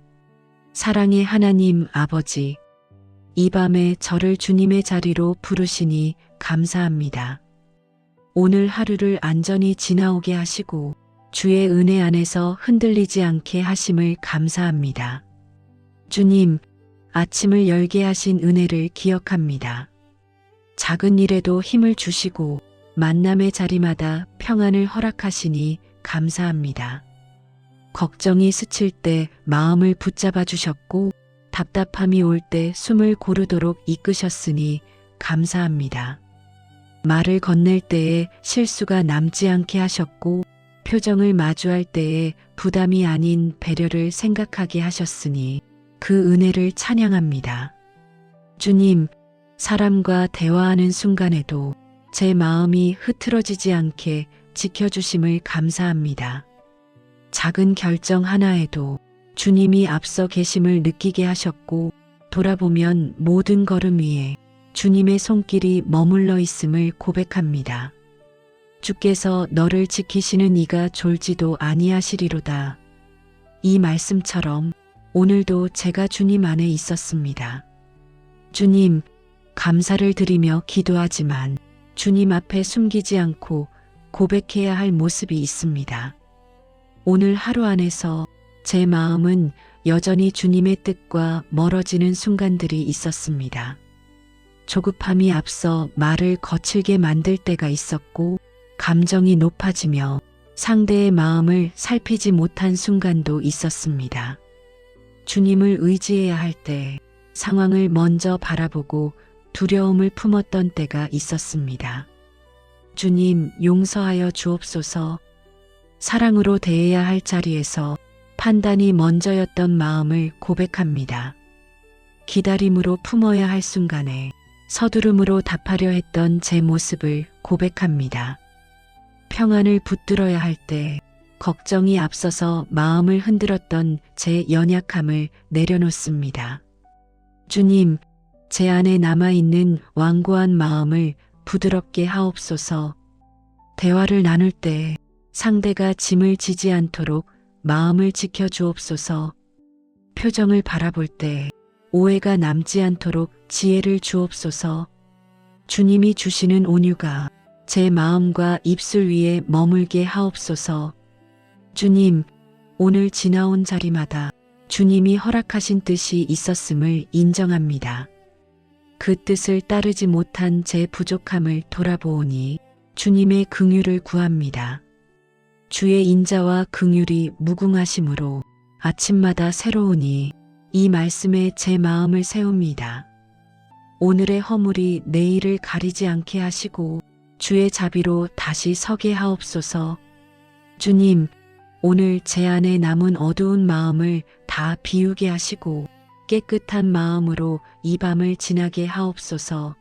사랑의 하나님 아버지, 이 밤에 저를 주님의 자리로 부르시니 감사합니다. 오늘 하루를 안전히 지나오게 하시고 주의 은혜 안에서 흔들리지 않게 하심을 감사합니다. 주님, 아침을 열게 하신 은혜를 기억합니다. 작은 일에도 힘을 주시고 만남의 자리마다 평안을 허락하시니 감사합니다. 걱정이 스칠 때 마음을 붙잡아 주셨고 답답함이 올 때 숨을 고르도록 이끄셨으니 감사합니다. 말을 건넬 때에 실수가 남지 않게 하셨고 표정을 마주할 때에 부담이 아닌 배려를 생각하게 하셨으니 그 은혜를 찬양합니다. 주님, 사람과 대화하는 순간에도 제 마음이 흐트러지지 않게 지켜주심을 감사합니다. 작은 결정 하나에도 주님이 앞서 계심을 느끼게 하셨고 돌아보면 모든 걸음 위에 주님의 손길이 머물러 있음을 고백합니다. 주께서 너를 지키시는 이가 졸지도 아니하시리로다. 이 말씀처럼 오늘도 제가 주님 안에 있었습니다. 주님, 감사를 드리며 기도하지만 주님 앞에 숨기지 않고 고백해야 할 모습이 있습니다. 오늘 하루 안에서 제 마음은 여전히 주님의 뜻과 멀어지는 순간들이 있었습니다. 조급함이 앞서 말을 거칠게 만들 때가 있었고 감정이 높아지며 상대의 마음을 살피지 못한 순간도 있었습니다. 주님을 의지해야 할 때 상황을 먼저 바라보고 두려움을 품었던 때가 있었습니다. 주님, 용서하여 주옵소서. 사랑으로 대해야 할 자리에서 판단이 먼저였던 마음을 고백합니다. 기다림으로 품어야 할 순간에 서두름으로 답하려 했던 제 모습을 고백합니다. 평안을 붙들어야 할 때 걱정이 앞서서 마음을 흔들었던 제 연약함을 내려놓습니다. 주님, 제 안에 남아있는 완고한 마음을 부드럽게 하옵소서. 대화를 나눌 때 상대가 짐을 지지 않도록 마음을 지켜주옵소서. 표정을 바라볼 때 오해가 남지 않도록 지혜를 주옵소서. 주님이 주시는 온유가 제 마음과 입술 위에 머물게 하옵소서. 주님, 오늘 지나온 자리마다 주님이 허락하신 뜻이 있었음을 인정합니다. 그 뜻을 따르지 못한 제 부족함을 돌아보오니 주님의 긍휼을 구합니다. 주의 인자와 긍휼이 무궁하심으로 아침마다 새로우니 이 말씀에 제 마음을 세웁니다. 오늘의 허물이 내일을 가리지 않게 하시고 주의 자비로 다시 서게 하옵소서. 주님, 오늘 제 안에 남은 어두운 마음을 다 비우게 하시고 깨끗한 마음으로 이 밤을 지나게 하옵소서.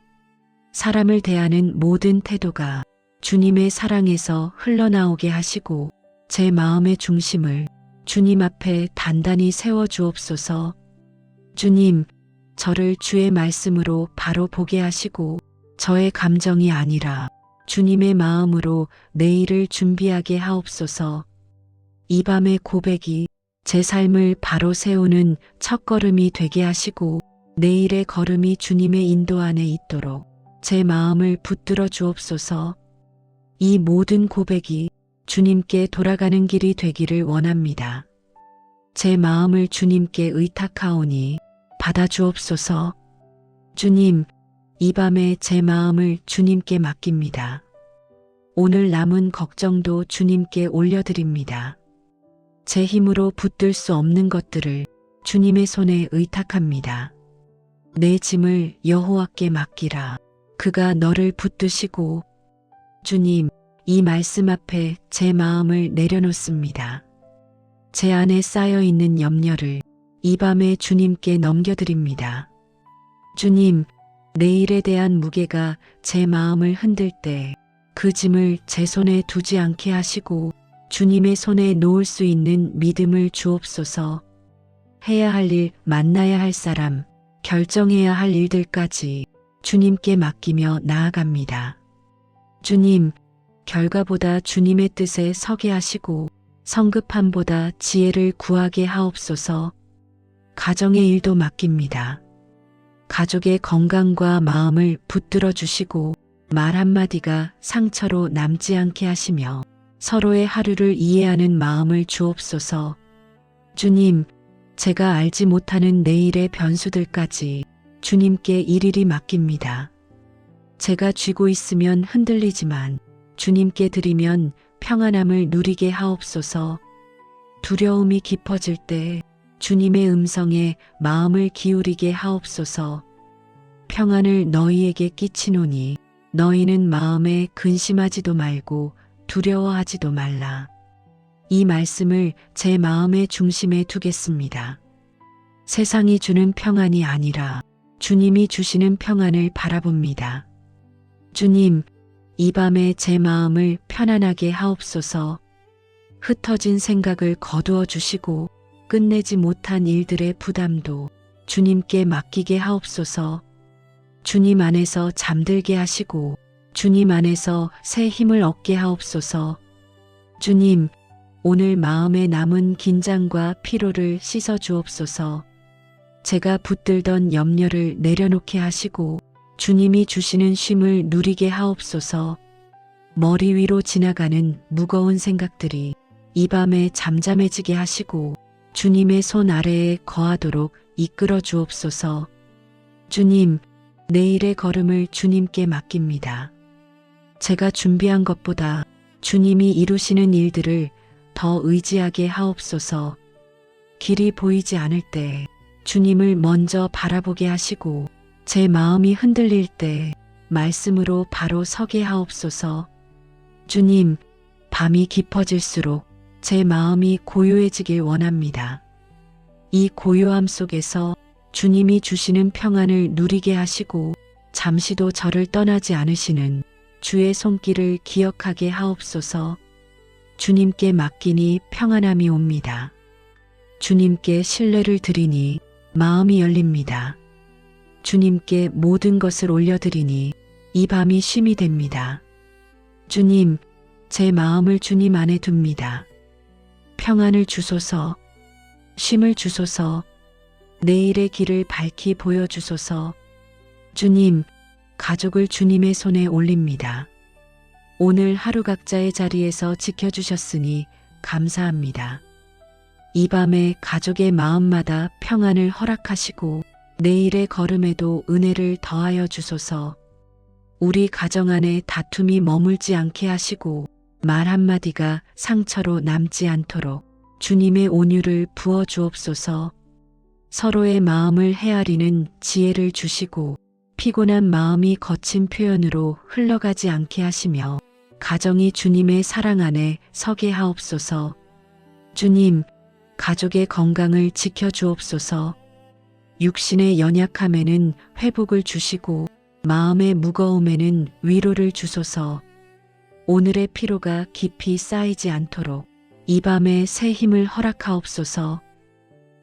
사람을 대하는 모든 태도가 주님의 사랑에서 흘러나오게 하시고 제 마음의 중심을 주님 앞에 단단히 세워 주옵소서. 주님, 저를 주의 말씀으로 바로 보게 하시고 저의 감정이 아니라 주님의 마음으로 내일을 준비하게 하옵소서. 이 밤의 고백이 제 삶을 바로 세우는 첫걸음이 되게 하시고 내일의 걸음이 주님의 인도 안에 있도록 제 마음을 붙들어 주옵소서. 이 모든 고백이 주님께 돌아가는 길이 되기를 원합니다. 제 마음을 주님께 의탁하오니 받아 주옵소서. 주님, 이 밤에 제 마음을 주님께 맡깁니다. 오늘 남은 걱정도 주님께 올려드립니다. 제 힘으로 붙들 수 없는 것들을 주님의 손에 의탁합니다. 내 짐을 여호와께 맡기라. 그가 너를 붙드시고. 주님, 이 말씀 앞에 제 마음을 내려놓습니다. 제 안에 쌓여있는 염려를 이 밤에 주님께 넘겨드립니다. 주님, 내일에 대한 무게가 제 마음을 흔들 때 그 짐을 제 손에 두지 않게 하시고 주님의 손에 놓을 수 있는 믿음을 주옵소서. 해야 할 일, 만나야 할 사람, 결정해야 할 일들까지 주님께 맡기며 나아갑니다. 주님, 결과보다 주님의 뜻에 서게 하시고 성급함보다 지혜를 구하게 하옵소서. 가정의 일도 맡깁니다. 가족의 건강과 마음을 붙들어 주시고 말 한마디가 상처로 남지 않게 하시며 서로의 하루를 이해하는 마음을 주옵소서. 주님, 제가 알지 못하는 내일의 변수들까지 주님께 일일이 맡깁니다. 제가 쥐고 있으면 흔들리지만 주님께 드리면 평안함을 누리게 하옵소서. 두려움이 깊어질 때 주님의 음성에 마음을 기울이게 하옵소서. 평안을 너희에게 끼치노니 너희는 마음에 근심하지도 말고 두려워하지도 말라. 이 말씀을 제 마음의 중심에 두겠습니다. 세상이 주는 평안이 아니라 주님이 주시는 평안을 바라봅니다. 주님, 이 밤에 제 마음을 편안하게 하옵소서. 흩어진 생각을 거두어 주시고 끝내지 못한 일들의 부담도 주님께 맡기게 하옵소서. 주님 안에서 잠들게 하시고 주님 안에서 새 힘을 얻게 하옵소서. 주님, 오늘 마음에 남은 긴장과 피로를 씻어 주옵소서. 제가 붙들던 염려를 내려놓게 하시고 주님이 주시는 쉼을 누리게 하옵소서. 머리 위로 지나가는 무거운 생각들이 이 밤에 잠잠해지게 하시고 주님의 손 아래에 거하도록 이끌어 주옵소서. 주님, 내일의 걸음을 주님께 맡깁니다. 제가 준비한 것보다 주님이 이루시는 일들을 더 의지하게 하옵소서. 길이 보이지 않을 때 주님을 먼저 바라보게 하시고 제 마음이 흔들릴 때 말씀으로 바로 서게 하옵소서. 주님, 밤이 깊어질수록 제 마음이 고요해지길 원합니다. 이 고요함 속에서 주님이 주시는 평안을 누리게 하시고 잠시도 저를 떠나지 않으시는 주의 손길을 기억하게 하옵소서. 주님께 맡기니 평안함이 옵니다. 주님께 신뢰를 드리니 마음이 열립니다. 주님께 모든 것을 올려드리니 이 밤이 쉼이 됩니다. 주님, 제 마음을 주님 안에 둡니다. 평안을 주소서, 쉼을 주소서, 내일의 길을 밝히 보여주소서. 주님, 가족을 주님의 손에 올립니다. 오늘 하루 각자의 자리에서 지켜주셨으니 감사합니다. 이 밤에 가족의 마음마다 평안을 허락하시고 내일의 걸음에도 은혜를 더하여 주소서. 우리 가정 안에 다툼이 머물지 않게 하시고 말 한마디가 상처로 남지 않도록 주님의 온유를 부어 주옵소서. 서로의 마음을 헤아리는 지혜를 주시고 피곤한 마음이 거친 표현으로 흘러가지 않게 하시며 가정이 주님의 사랑 안에 서게 하옵소서. 주님, 가족의 건강을 지켜 주옵소서. 육신의 연약함에는 회복을 주시고 마음의 무거움에는 위로를 주소서. 오늘의 피로가 깊이 쌓이지 않도록 이 밤에 새 힘을 허락하옵소서.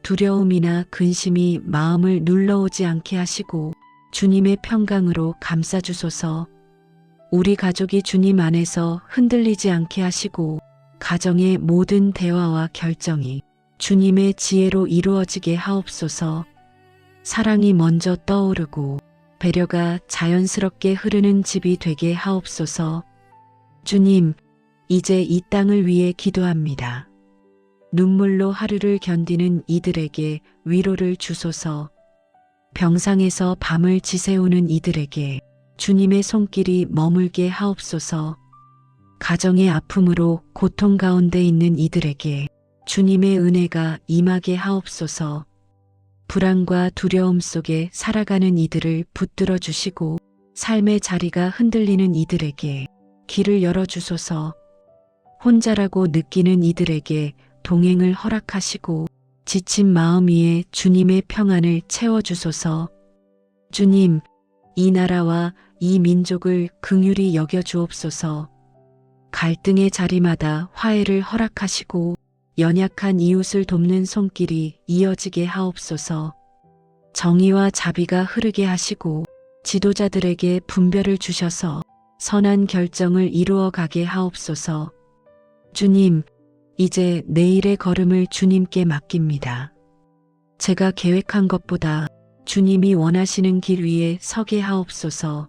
두려움이나 근심이 마음을 눌러오지 않게 하시고 주님의 평강으로 감싸주소서. 우리 가족이 주님 안에서 흔들리지 않게 하시고 가정의 모든 대화와 결정이 주님의 지혜로 이루어지게 하옵소서. 사랑이 먼저 떠오르고 배려가 자연스럽게 흐르는 집이 되게 하옵소서. 주님, 이제 이 땅을 위해 기도합니다. 눈물로 하루를 견디는 이들에게 위로를 주소서. 병상에서 밤을 지새우는 이들에게 주님의 손길이 머물게 하옵소서. 가정의 아픔으로 고통 가운데 있는 이들에게 주님의 은혜가 임하게 하옵소서. 불안과 두려움 속에 살아가는 이들을 붙들어 주시고 삶의 자리가 흔들리는 이들에게 길을 열어주소서. 혼자라고 느끼는 이들에게 동행을 허락하시고 지친 마음 위에 주님의 평안을 채워주소서. 주님, 이 나라와 이 민족을 긍휼히 여겨 주옵소서. 갈등의 자리마다 화해를 허락하시고 연약한 이웃을 돕는 손길이 이어지게 하옵소서. 정의와 자비가 흐르게 하시고 지도자들에게 분별을 주셔서 선한 결정을 이루어 가게 하옵소서. 주님, 이제 내일의 걸음을 주님께 맡깁니다. 제가 계획한 것보다 주님이 원하시는 길 위에 서게 하옵소서.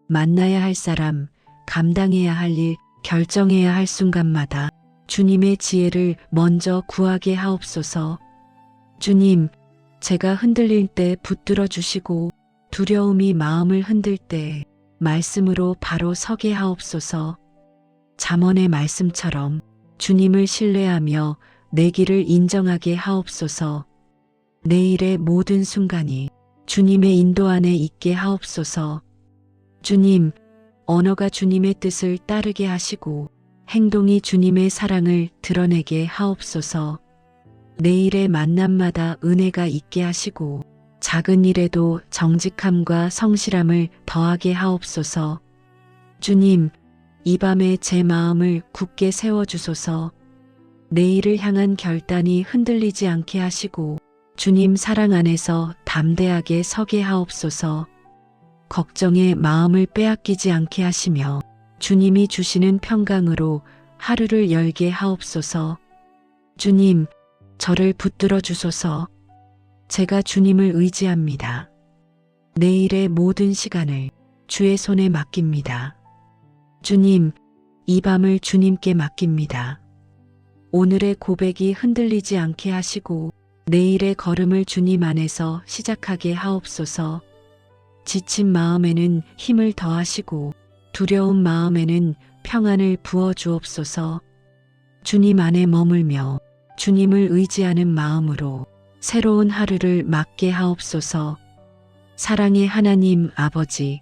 만나야 할 사람, 감당해야 할 일, 결정해야 할 순간마다 주님의 지혜를 먼저 구하게 하옵소서. 주님, 제가 흔들릴 때 붙들어 주시고 두려움이 마음을 흔들 때 말씀으로 바로 서게 하옵소서. 잠언의 말씀처럼 주님을 신뢰하며 내 길을 인정하게 하옵소서. 내일의 모든 순간이 주님의 인도 안에 있게 하옵소서. 주님, 언어가 주님의 뜻을 따르게 하시고 행동이 주님의 사랑을 드러내게 하옵소서. 내일의 만남마다 은혜가 있게 하시고 작은 일에도 정직함과 성실함을 더하게 하옵소서. 주님, 이 밤에 제 마음을 굳게 세워주소서. 내일을 향한 결단이 흔들리지 않게 하시고 주님 사랑 안에서 담대하게 서게 하옵소서. 걱정에 마음을 빼앗기지 않게 하시며 주님이 주시는 평강으로 하루를 열게 하옵소서. 주님, 저를 붙들어 주소서. 제가 주님을 의지합니다. 내일의 모든 시간을 주의 손에 맡깁니다. 주님, 이 밤을 주님께 맡깁니다. 오늘의 고백이 흔들리지 않게 하시고 내일의 걸음을 주님 안에서 시작하게 하옵소서. 지친 마음에는 힘을 더하시고 두려운 마음에는 평안을 부어 주옵소서. 주님 안에 머물며 주님을 의지하는 마음으로 새로운 하루를 맞게 하옵소서. 사랑의 하나님 아버지,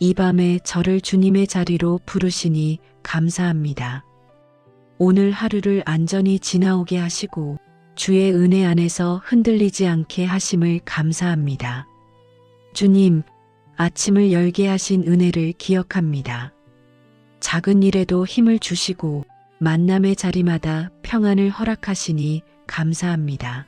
이 밤에 저를 주님의 자리로 부르시니 감사합니다. 오늘 하루를 안전히 지나오게 하시고 주의 은혜 안에서 흔들리지 않게 하심을 감사합니다. 주님, 아침을 열게 하신 은혜를 기억합니다. 작은 일에도 힘을 주시고 만남의 자리마다 평안을 허락하시니 감사합니다.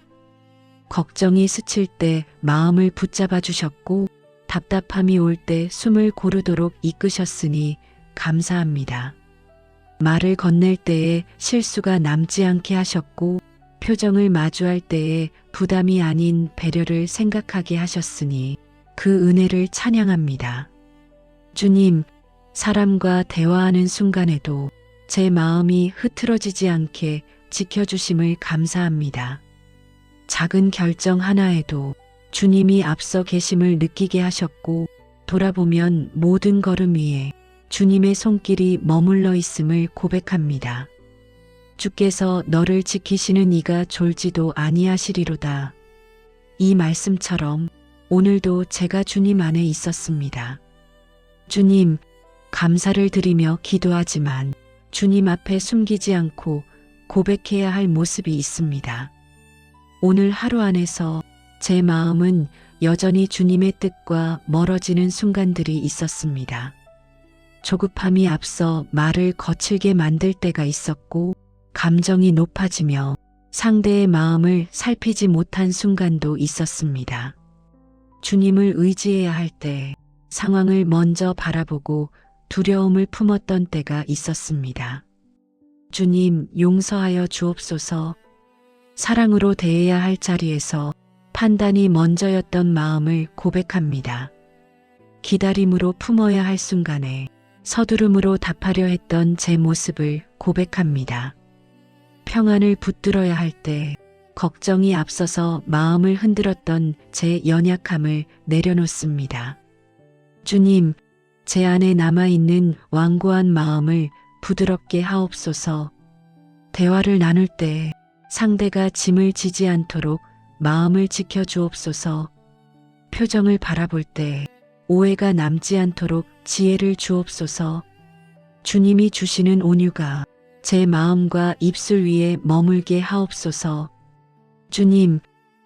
걱정이 스칠 때 마음을 붙잡아 주셨고 답답함이 올 때 숨을 고르도록 이끄셨으니 감사합니다. 말을 건넬 때에 실수가 남지 않게 하셨고 표정을 마주할 때에 부담이 아닌 배려를 생각하게 하셨으니 그 은혜를 찬양합니다. 주님, 사람과 대화하는 순간에도 제 마음이 흐트러지지 않게 지켜주심을 감사합니다. 작은 결정 하나에도 주님이 앞서 계심을 느끼게 하셨고 돌아보면 모든 걸음 위에 주님의 손길이 머물러 있음을 고백합니다. 주께서 너를 지키시는 이가 졸지도 아니하시리로다. 이 말씀처럼 오늘도 제가 주님 안에 있었습니다. 주님, 감사를 드리며 기도하지만 주님 앞에 숨기지 않고 고백해야 할 모습이 있습니다. 오늘 하루 안에서 제 마음은 여전히 주님의 뜻과 멀어지는 순간들이 있었습니다. 조급함이 앞서 말을 거칠게 만들 때가 있었고 감정이 높아지며 상대의 마음을 살피지 못한 순간도 있었습니다. 주님을 의지해야 할 때 상황을 먼저 바라보고 두려움을 품었던 때가 있었습니다. 주님, 용서하여 주옵소서. 사랑으로 대해야 할 자리에서 판단이 먼저였던 마음을 고백합니다. 기다림으로 품어야 할 순간에 서두름으로 답하려 했던 제 모습을 고백합니다. 평안을 붙들어야 할 때 걱정이 앞서서 마음을 흔들었던 제 연약함을 내려놓습니다. 주님, 제 안에 남아있는 완고한 마음을 부드럽게 하옵소서. 대화를 나눌 때 상대가 짐을 지지 않도록 마음을 지켜주옵소서. 표정을 바라볼 때 오해가 남지 않도록 지혜를 주옵소서. 주님이 주시는 온유가 제 마음과 입술 위에 머물게 하옵소서. 주님,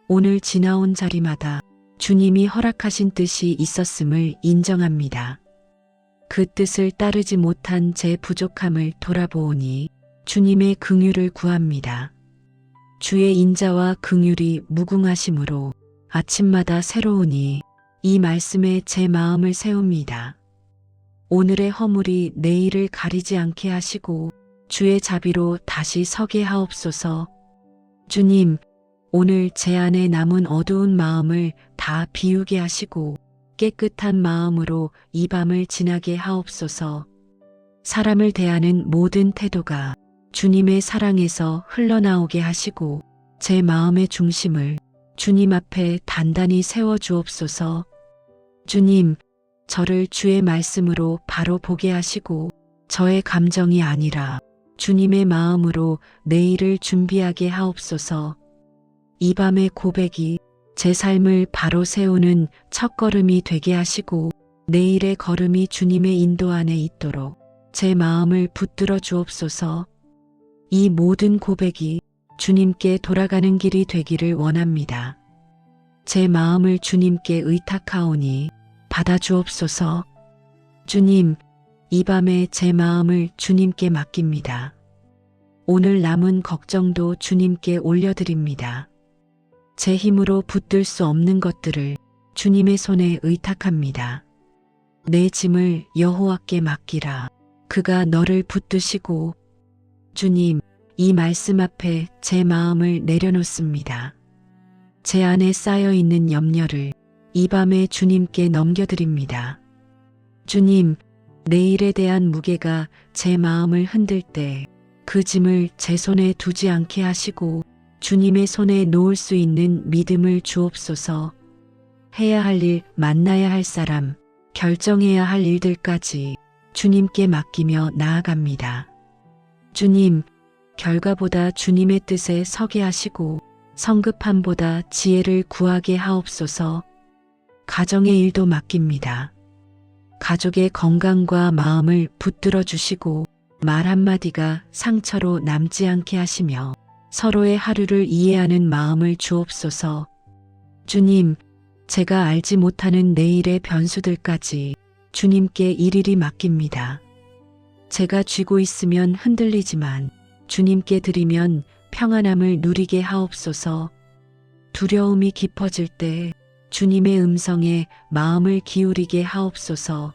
오늘 지나온 자리마다 주님이 허락하신 뜻이 있었음을 인정합니다. 그 뜻을 따르지 못한 제 부족함을 돌아보오니 주님의 긍휼을 구합니다. 주의 인자와 긍휼이 무궁하심으로 아침마다 새로우니 이 말씀에 제 마음을 세웁니다. 오늘의 허물이 내일을 가리지 않게 하시고 주의 자비로 다시 서게 하옵소서. 주님, 오늘 제 안에 남은 어두운 마음을 다 비우게 하시고 깨끗한 마음으로 이 밤을 지나게 하옵소서. 사람을 대하는 모든 태도가 주님의 사랑에서 흘러나오게 하시고 제 마음의 중심을 주님 앞에 단단히 세워 주옵소서. 주님, 저를 주의 말씀으로 바로 보게 하시고 저의 감정이 아니라 주님의 마음으로 내일을 준비하게 하옵소서. 이 밤의 고백이 제 삶을 바로 세우는 첫걸음이 되게 하시고 내일의 걸음이 주님의 인도 안에 있도록 제 마음을 붙들어 주옵소서. 이 모든 고백이 주님께 돌아가는 길이 되기를 원합니다. 제 마음을 주님께 의탁하오니 받아주옵소서. 주님, 이 밤에 제 마음을 주님께 맡깁니다. 오늘 남은 걱정도 주님께 올려드립니다. 제 힘으로 붙들 수 없는 것들을 주님의 손에 의탁합니다. 내 짐을 여호와께 맡기라. 그가 너를 붙드시고. 주님, 이 말씀 앞에 제 마음을 내려놓습니다. 제 안에 쌓여 있는 염려를 이 밤에 주님께 넘겨드립니다. 주님, 내일에 대한 무게가 제 마음을 흔들 때 그 짐을 제 손에 두지 않게 하시고 주님의 손에 놓을 수 있는 믿음을 주옵소서. 해야 할 일, 만나야 할 사람, 결정해야 할 일들까지 주님께 맡기며 나아갑니다. 주님, 결과보다 주님의 뜻에 서게 하시고 성급함보다 지혜를 구하게 하옵소서. 가정의 일도 맡깁니다. 가족의 건강과 마음을 붙들어 주시고 말 한마디가 상처로 남지 않게 하시며 서로의 하루를 이해하는 마음을 주옵소서. 주님, 제가 알지 못하는 내일의 변수들까지 주님께 일일이 맡깁니다. 제가 쥐고 있으면 흔들리지만 주님께 드리면 평안함을 누리게 하옵소서. 두려움이 깊어질 때 주님의 음성에 마음을 기울이게 하옵소서.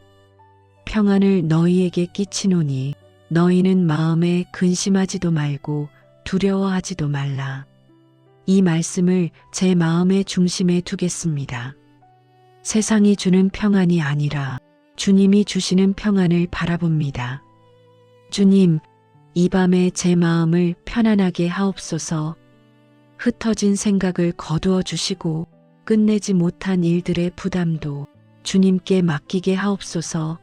평안을 너희에게 끼치노니 너희는 마음에 근심하지도 말고 두려워하지도 말라. 이 말씀을 제 마음의 중심에 두겠습니다. 세상이 주는 평안이 아니라 주님이 주시는 평안을 바라봅니다. 주님, 이 밤에 제 마음을 편안하게 하옵소서. 흩어진 생각을 거두어 주시고 끝내지 못한 일들의 부담도 주님께 맡기게 하옵소서.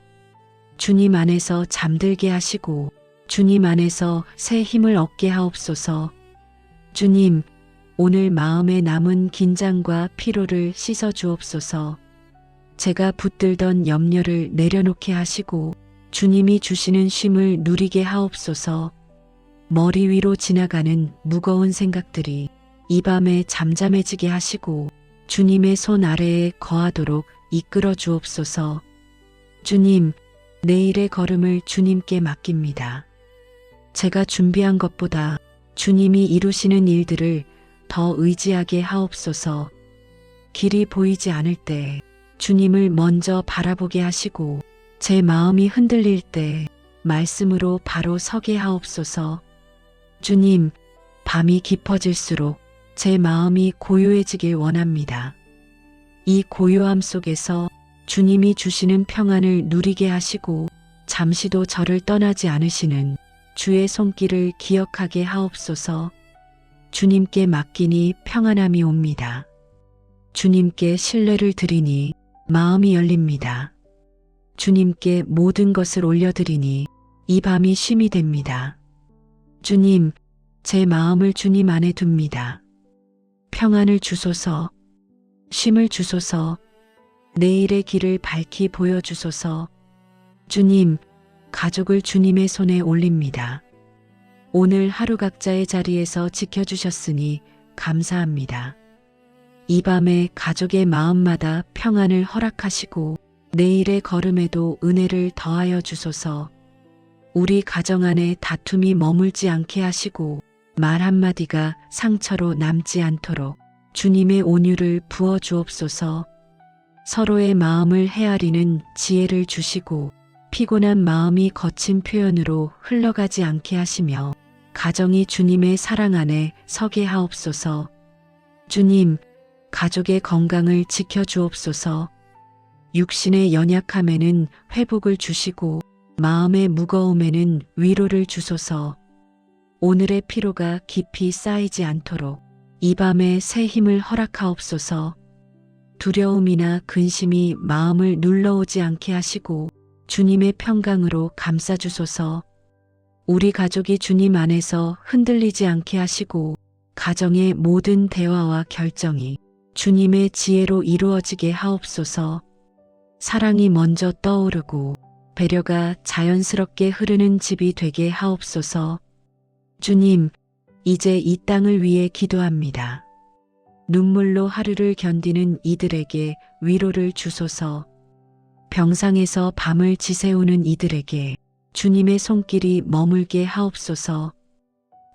주님 안에서 잠들게 하시고 주님 안에서 새 힘을 얻게 하옵소서. 주님, 오늘 마음에 남은 긴장과 피로를 씻어 주옵소서. 제가 붙들던 염려를 내려놓게 하시고 주님이 주시는 쉼을 누리게 하옵소서. 머리 위로 지나가는 무거운 생각들이 이 밤에 잠잠해지게 하시고 주님의 손 아래에 거하도록 이끌어 주옵소서. 주님, 내일의 걸음을 주님께 맡깁니다. 제가 준비한 것보다 주님이 이루시는 일들을 더 의지하게 하옵소서. 길이 보이지 않을 때 주님을 먼저 바라보게 하시고 제 마음이 흔들릴 때 말씀으로 바로 서게 하옵소서. 주님, 밤이 깊어질수록 제 마음이 고요해지길 원합니다. 이 고요함 속에서 주님이 주시는 평안을 누리게 하시고 잠시도 저를 떠나지 않으시는 주의 손길을 기억하게 하옵소서. 주님께 맡기니 평안함이 옵니다. 주님께 신뢰를 드리니 마음이 열립니다. 주님께 모든 것을 올려드리니 이 밤이 쉼이 됩니다. 주님, 제 마음을 주님 안에 둡니다. 평안을 주소서, 쉼을 주소서, 내일의 길을 밝히 보여주소서. 주님, 가족을 주님의 손에 올립니다. 오늘 하루 각자의 자리에서 지켜주셨으니 감사합니다. 이 밤에 가족의 마음마다 평안을 허락하시고 내일의 걸음에도 은혜를 더하여 주소서. 우리 가정 안에 다툼이 머물지 않게 하시고 말 한마디가 상처로 남지 않도록 주님의 온유를 부어 주옵소서. 서로의 마음을 헤아리는 지혜를 주시고 피곤한 마음이 거친 표현으로 흘러가지 않게 하시며 가정이 주님의 사랑 안에 서게 하옵소서. 주님, 가족의 건강을 지켜 주옵소서. 육신의 연약함에는 회복을 주시고 마음의 무거움에는 위로를 주소서. 오늘의 피로가 깊이 쌓이지 않도록 이 밤에 새 힘을 허락하옵소서. 두려움이나 근심이 마음을 눌러오지 않게 하시고 주님의 평강으로 감싸주소서. 우리 가족이 주님 안에서 흔들리지 않게 하시고 가정의 모든 대화와 결정이 주님의 지혜로 이루어지게 하옵소서. 사랑이 먼저 떠오르고 배려가 자연스럽게 흐르는 집이 되게 하옵소서. 주님, 이제 이 땅을 위해 기도합니다. 눈물로 하루를 견디는 이들에게 위로를 주소서. 병상에서 밤을 지새우는 이들에게 주님의 손길이 머물게 하옵소서.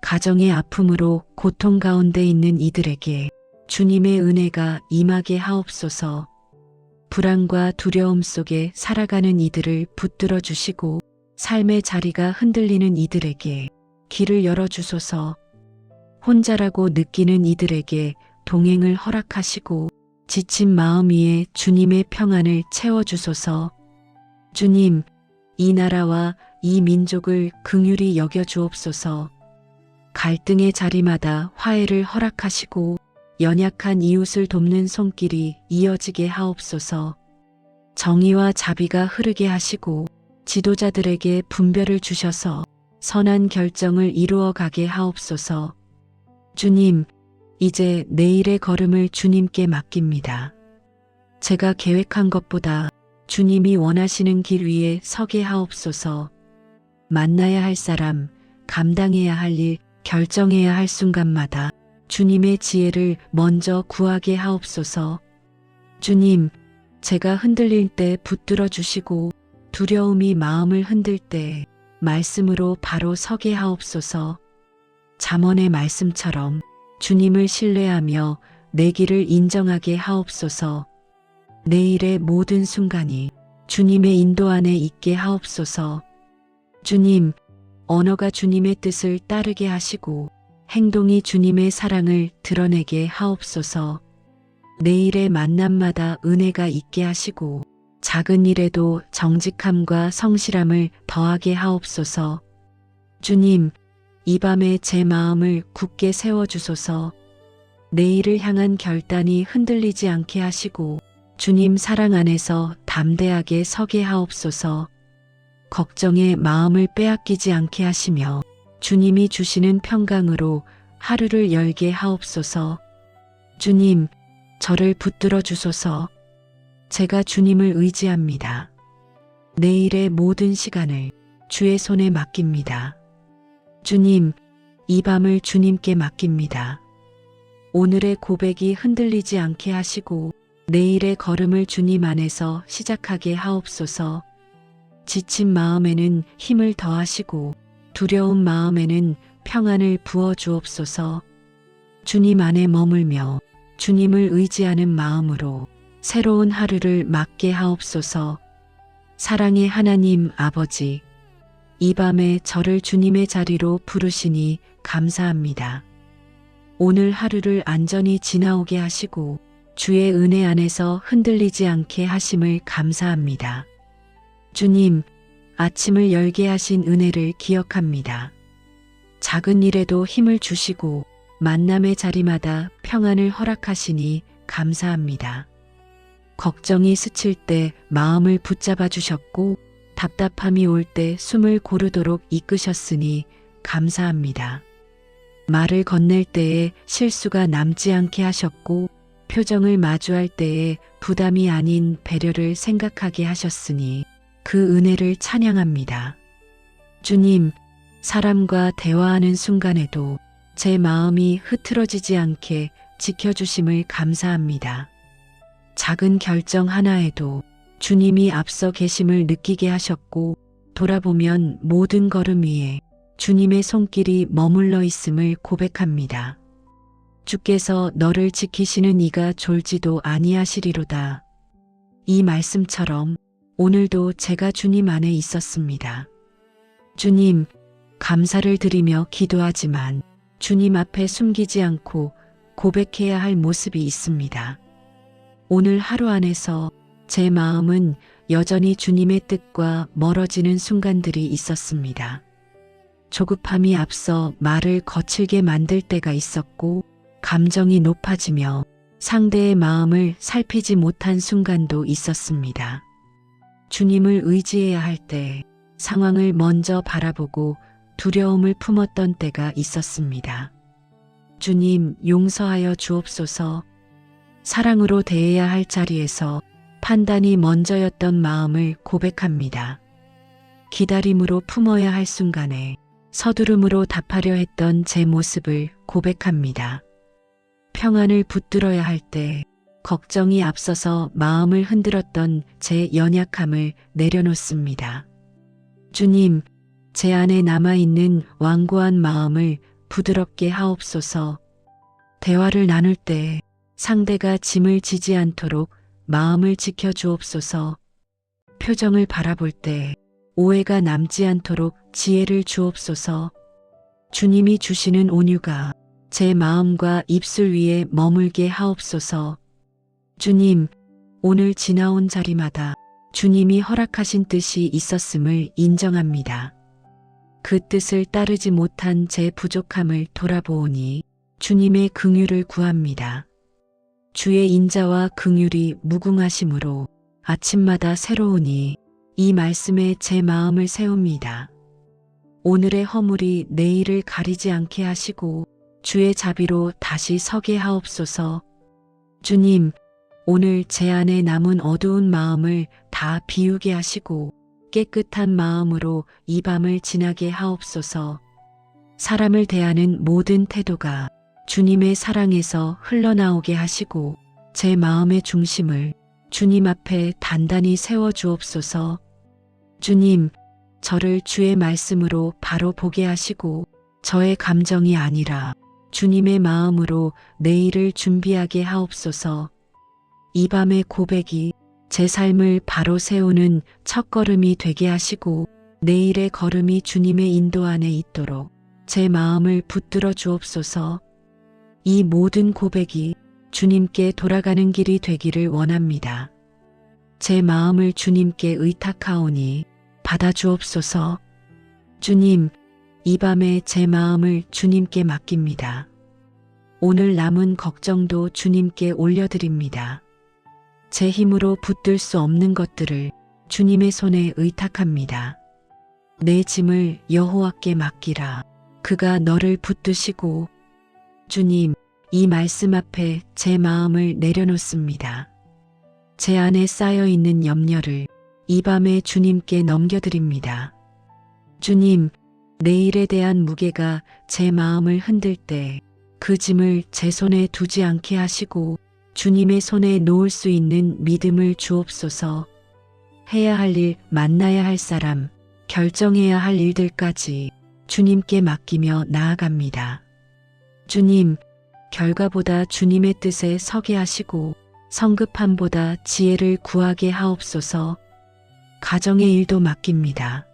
가정의 아픔으로 고통 가운데 있는 이들에게 주님의 은혜가 임하게 하옵소서. 불안과 두려움 속에 살아가는 이들을 붙들어 주시고 삶의 자리가 흔들리는 이들에게 길을 열어주소서. 혼자라고 느끼는 이들에게 동행을 허락하시고 지친 마음 위에 주님의 평안을 채워주소서. 주님, 이 나라와 이 민족을 긍휼히 여겨 주옵소서. 갈등의 자리마다 화해를 허락하시고 연약한 이웃을 돕는 손길이 이어지게 하옵소서. 정의와 자비가 흐르게 하시고 지도자들에게 분별을 주셔서 선한 결정을 이루어 가게 하옵소서. 주님, 이제 내일의 걸음을 주님께 맡깁니다. 제가 계획한 것보다 주님이 원하시는 길 위에 서게 하옵소서. 만나야 할 사람, 감당해야 할 일, 결정해야 할 순간마다 주님의 지혜를 먼저 구하게 하옵소서. 주님, 제가 흔들릴 때 붙들어 주시고 두려움이 마음을 흔들 때 말씀으로 바로 서게 하옵소서. 잠언의 말씀처럼 주님을 신뢰하며 내 길을 인정하게 하옵소서. 내일의 모든 순간이 주님의 인도 안에 있게 하옵소서. 주님, 언어가 주님의 뜻을 따르게 하시고 행동이 주님의 사랑을 드러내게 하옵소서. 내일의 만남마다 은혜가 있게 하시고 작은 일에도 정직함과 성실함을 더하게 하옵소서. 주님, 이 밤에 제 마음을 굳게 세워주소서. 내일을 향한 결단이 흔들리지 않게 하시고 주님 사랑 안에서 담대하게 서게 하옵소서. 걱정에 마음을 빼앗기지 않게 하시며 주님이 주시는 평강으로 하루를 열게 하옵소서. 주님, 저를 붙들어 주소서. 제가 주님을 의지합니다. 내일의 모든 시간을 주의 손에 맡깁니다. 주님, 이 밤을 주님께 맡깁니다. 오늘의 고백이 흔들리지 않게 하시고 내일의 걸음을 주님 안에서 시작하게 하옵소서. 지친 마음에는 힘을 더하시고 두려운 마음에는 평안을 부어 주옵소서. 주님 안에 머물며 주님을 의지하는 마음으로 새로운 하루를 맞게 하옵소서. 사랑의 하나님 아버지, 이 밤에 저를 주님의 자리로 부르시니 감사합니다. 오늘 하루를 안전히 지나오게 하시고 주의 은혜 안에서 흔들리지 않게 하심을 감사합니다. 주님, 아침을 열게 하신 은혜를 기억합니다. 작은 일에도 힘을 주시고 만남의 자리마다 평안을 허락하시니 감사합니다. 걱정이 스칠 때 마음을 붙잡아 주셨고 답답함이 올 때 숨을 고르도록 이끄셨으니 감사합니다. 말을 건넬 때에 실수가 남지 않게 하셨고 표정을 마주할 때에 부담이 아닌 배려를 생각하게 하셨으니 그 은혜를 찬양합니다. 주님, 사람과 대화하는 순간에도 제 마음이 흐트러지지 않게 지켜주심을 감사합니다. 작은 결정 하나에도 주님이 앞서 계심을 느끼게 하셨고, 돌아보면 모든 걸음 위에 주님의 손길이 머물러 있음을 고백합니다. 주께서 너를 지키시는 이가 졸지도 아니하시리로다. 이 말씀처럼 오늘도 제가 주님 안에 있었습니다. 주님, 감사를 드리며 기도하지만 주님 앞에 숨기지 않고 고백해야 할 모습이 있습니다. 오늘 하루 안에서 제 마음은 여전히 주님의 뜻과 멀어지는 순간들이 있었습니다. 조급함이 앞서 말을 거칠게 만들 때가 있었고, 감정이 높아지며 상대의 마음을 살피지 못한 순간도 있었습니다. 주님을 의지해야 할 때 상황을 먼저 바라보고 두려움을 품었던 때가 있었습니다. 주님, 용서하여 주옵소서. 사랑으로 대해야 할 자리에서 판단이 먼저였던 마음을 고백합니다. 기다림으로 품어야 할 순간에 서두름으로 답하려 했던 제 모습을 고백합니다. 평안을 붙들어야 할 때 걱정이 앞서서 마음을 흔들었던 제 연약함을 내려놓습니다. 주님, 제 안에 남아있는 완고한 마음을 부드럽게 하옵소서. 대화를 나눌 때 상대가 짐을 지지 않도록 마음을 지켜주옵소서. 표정을 바라볼 때 오해가 남지 않도록 지혜를 주옵소서. 주님이 주시는 온유가 제 마음과 입술 위에 머물게 하옵소서. 주님, 오늘 지나온 자리마다 주님이 허락하신 뜻이 있었음을 인정합니다. 그 뜻을 따르지 못한 제 부족함을 돌아보오니 주님의 긍휼을 구합니다. 주의 인자와 긍휼이 무궁하심으로 아침마다 새로우니 이 말씀에 제 마음을 세웁니다. 오늘의 허물이 내일을 가리지 않게 하시고 주의 자비로 다시 서게 하옵소서. 주님, 오늘 제 안에 남은 어두운 마음을 다 비우게 하시고 깨끗한 마음으로 이 밤을 지나게 하옵소서. 사람을 대하는 모든 태도가 주님의 사랑에서 흘러나오게 하시고 제 마음의 중심을 주님 앞에 단단히 세워주옵소서. 주님, 저를 주의 말씀으로 바로 보게 하시고 저의 감정이 아니라 주님의 마음으로 내일을 준비하게 하옵소서. 이 밤의 고백이 제 삶을 바로 세우는 첫걸음이 되게 하시고 내일의 걸음이 주님의 인도 안에 있도록 제 마음을 붙들어 주옵소서. 이 모든 고백이 주님께 돌아가는 길이 되기를 원합니다. 제 마음을 주님께 의탁하오니 받아주옵소서. 주님, 이 밤에 제 마음을 주님께 맡깁니다. 오늘 남은 걱정도 주님께 올려드립니다. 제 힘으로 붙들 수 없는 것들을 주님의 손에 의탁합니다. 내 짐을 여호와께 맡기라. 그가 너를 붙드시고. 주님, 이 말씀 앞에 제 마음을 내려놓습니다. 제 안에 쌓여있는 염려를 이 밤에 주님께 넘겨드립니다. 주님, 내일에 대한 무게가 제 마음을 흔들 때 그 짐을 제 손에 두지 않게 하시고 주님의 손에 놓을 수 있는 믿음을 주옵소서. 해야 할 일, 만나야 할 사람, 결정해야 할 일들까지 주님께 맡기며 나아갑니다. 주님, 결과보다 주님의 뜻에 서게 하시고 성급함보다 지혜를 구하게 하옵소서. 가정의 일도 맡깁니다.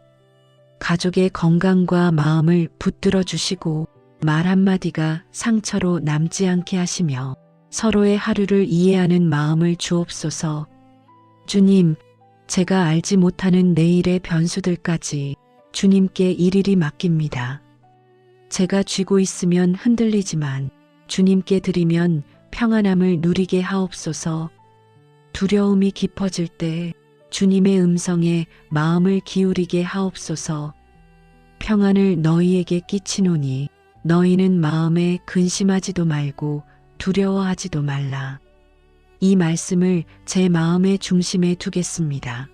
가족의 건강과 마음을 붙들어 주시고 말 한마디가 상처로 남지 않게 하시며 서로의 하루를 이해하는 마음을 주옵소서. 주님, 제가 알지 못하는 내일의 변수들까지 주님께 일일이 맡깁니다. 제가 쥐고 있으면 흔들리지만 주님께 드리면 평안함을 누리게 하옵소서. 두려움이 깊어질 때 주님의 음성에 마음을 기울이게 하옵소서. 평안을 너희에게 끼치노니 너희는 마음에 근심하지도 말고 두려워하지도 말라. 이 말씀을 제 마음의 중심에 두겠습니다.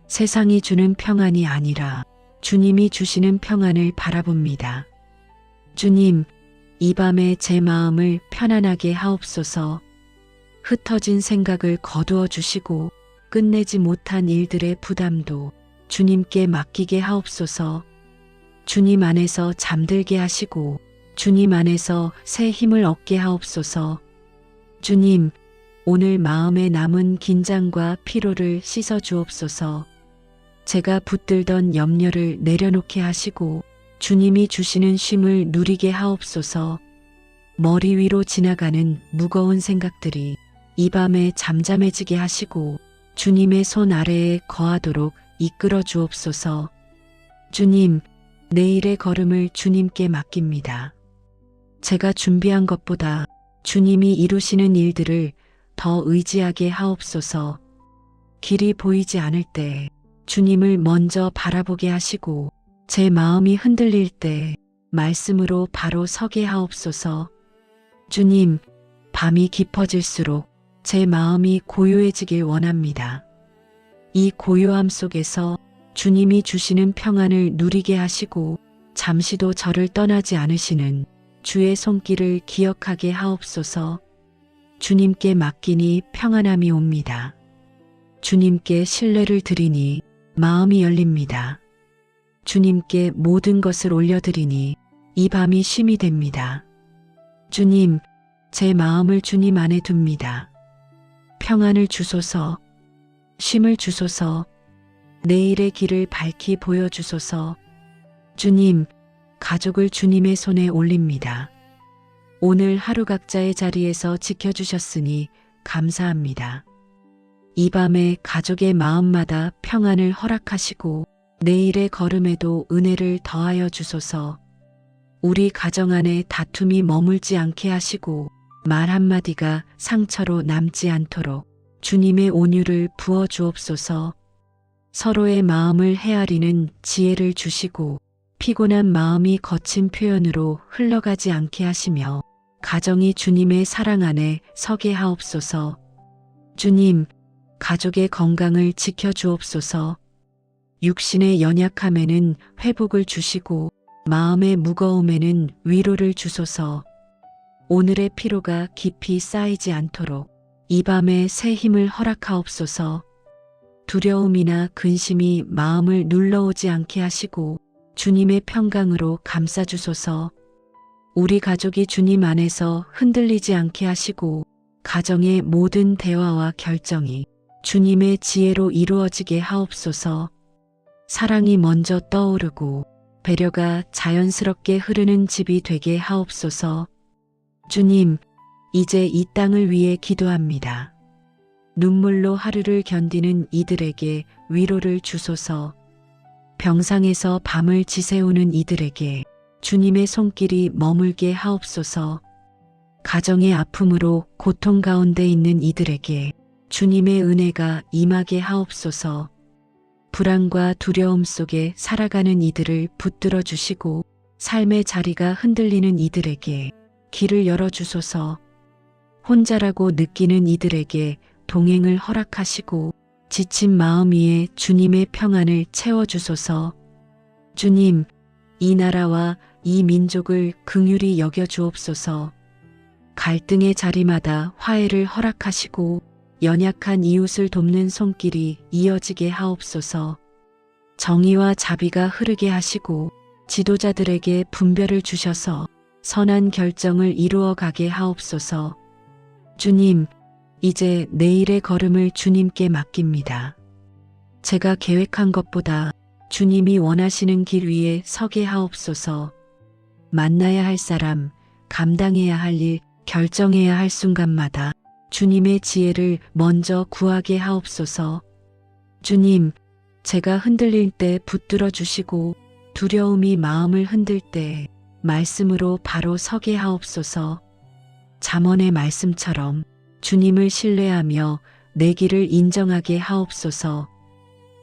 세상이 주는 평안이 아니라 주님이 주시는 평안을 바라봅니다. 주님, 이 밤에 제 마음을 편안하게 하옵소서. 흩어진 생각을 거두어 주시고 끝내지 못한 일들의 부담도 주님께 맡기게 하옵소서. 주님 안에서 잠들게 하시고 주님 안에서 새 힘을 얻게 하옵소서. 주님, 오늘 마음에 남은 긴장과 피로를 씻어 주옵소서. 제가 붙들던 염려를 내려놓게 하시고 주님이 주시는 쉼을 누리게 하옵소서. 머리 위로 지나가는 무거운 생각들이 이 밤에 잠잠해지게 하시고 주님의 손 아래에 거하도록 이끌어 주옵소서. 주님, 내일의 걸음을 주님께 맡깁니다. 제가 준비한 것보다 주님이 이루시는 일들을 더 의지하게 하옵소서. 길이 보이지 않을 때 주님을 먼저 바라보게 하시고 제 마음이 흔들릴 때 말씀으로 바로 서게 하옵소서. 주님, 밤이 깊어질수록 제 마음이 고요해지길 원합니다. 이 고요함 속에서 주님이 주시는 평안을 누리게 하시고 잠시도 저를 떠나지 않으시는 주의 손길을 기억하게 하옵소서. 주님께 맡기니 평안함이 옵니다. 주님께 신뢰를 드리니 마음이 열립니다. 주님께 모든 것을 올려드리니 이 밤이 쉼이 됩니다. 주님, 제 마음을 주님 안에 둡니다. 평안을 주소서, 쉼을 주소서, 내일의 길을 밝히 보여주소서. 주님, 가족을 주님의 손에 올립니다. 오늘 하루 각자의 자리에서 지켜주셨으니 감사합니다. 이 밤에 가족의 마음마다 평안을 허락하시고 내일의 걸음에도 은혜를 더하여 주소서. 우리 가정 안에 다툼이 머물지 않게 하시고 말 한마디가 상처로 남지 않도록 주님의 온유를 부어 주옵소서. 서로의 마음을 헤아리는 지혜를 주시고 피곤한 마음이 거친 표현으로 흘러가지 않게 하시며 가정이 주님의 사랑 안에 서게 하옵소서. 주님, 가족의 건강을 지켜 주옵소서. 육신의 연약함에는 회복을 주시고 마음의 무거움에는 위로를 주소서. 오늘의 피로가 깊이 쌓이지 않도록 이 밤에 새 힘을 허락하옵소서. 두려움이나 근심이 마음을 눌러오지 않게 하시고 주님의 평강으로 감싸주소서. 우리 가족이 주님 안에서 흔들리지 않게 하시고 가정의 모든 대화와 결정이 주님의 지혜로 이루어지게 하옵소서. 사랑이 먼저 떠오르고 배려가 자연스럽게 흐르는 집이 되게 하옵소서. 주님, 이제 이 땅을 위해 기도합니다. 눈물로 하루를 견디는 이들에게 위로를 주소서. 병상에서 밤을 지새우는 이들에게 주님의 손길이 머물게 하옵소서. 가정의 아픔으로 고통 가운데 있는 이들에게 주님의 은혜가 임하게 하옵소서. 불안과 두려움 속에 살아가는 이들을 붙들어 주시고 삶의 자리가 흔들리는 이들에게 길을 열어주소서. 혼자라고 느끼는 이들에게 동행을 허락하시고 지친 마음 위에 주님의 평안을 채워주소서. 주님, 이 나라와 이 민족을 긍휼히 여겨 주옵소서. 갈등의 자리마다 화해를 허락하시고 연약한 이웃을 돕는 손길이 이어지게 하옵소서. 정의와 자비가 흐르게 하시고 지도자들에게 분별을 주셔서 선한 결정을 이루어 가게 하옵소서. 주님, 이제 내일의 걸음을 주님께 맡깁니다. 제가 계획한 것보다 주님이 원하시는 길 위에 서게 하옵소서. 만나야 할 사람, 감당해야 할 일, 결정해야 할 순간마다 주님의 지혜를 먼저 구하게 하옵소서. 주님, 제가 흔들릴 때 붙들어 주시고 두려움이 마음을 흔들 때 말씀으로 바로 서게 하옵소서. 잠언의 말씀처럼 주님을 신뢰하며 내 길을 인정하게 하옵소서.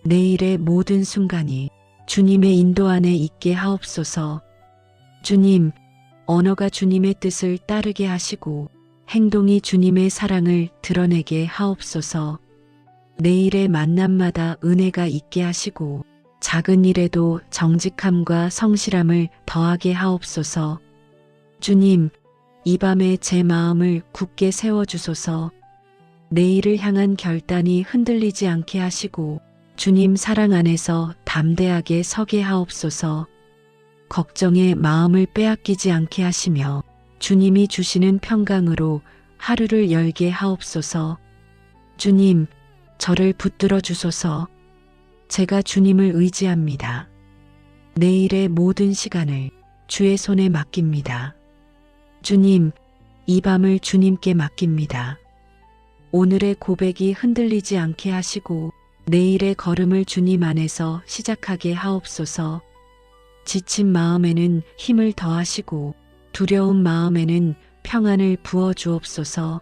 내일의 모든 순간이 주님의 인도 안에 있게 하옵소서. 주님, 언어가 주님의 뜻을 따르게 하시고 행동이 주님의 사랑을 드러내게 하옵소서. 내일의 만남마다 은혜가 있게 하시고 작은 일에도 정직함과 성실함을 더하게 하옵소서. 주님, 이 밤에 제 마음을 굳게 세워주소서. 내일을 향한 결단이 흔들리지 않게 하시고 주님 사랑 안에서 담대하게 서게 하옵소서. 걱정에 마음을 빼앗기지 않게 하시며 주님이 주시는 평강으로 하루를 열게 하옵소서. 주님, 저를 붙들어 주소서. 제가 주님을 의지합니다. 내일의 모든 시간을 주의 손에 맡깁니다. 주님, 이 밤을 주님께 맡깁니다. 오늘의 고백이 흔들리지 않게 하시고 내일의 걸음을 주님 안에서 시작하게 하옵소서. 지친 마음에는 힘을 더하시고 두려운 마음에는 평안을 부어 주옵소서.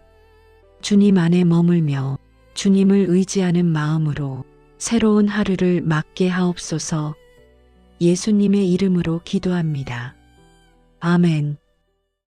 주님 안에 머물며 주님을 의지하는 마음으로 새로운 하루를 맞게 하옵소서. 예수님의 이름으로 기도합니다. 아멘.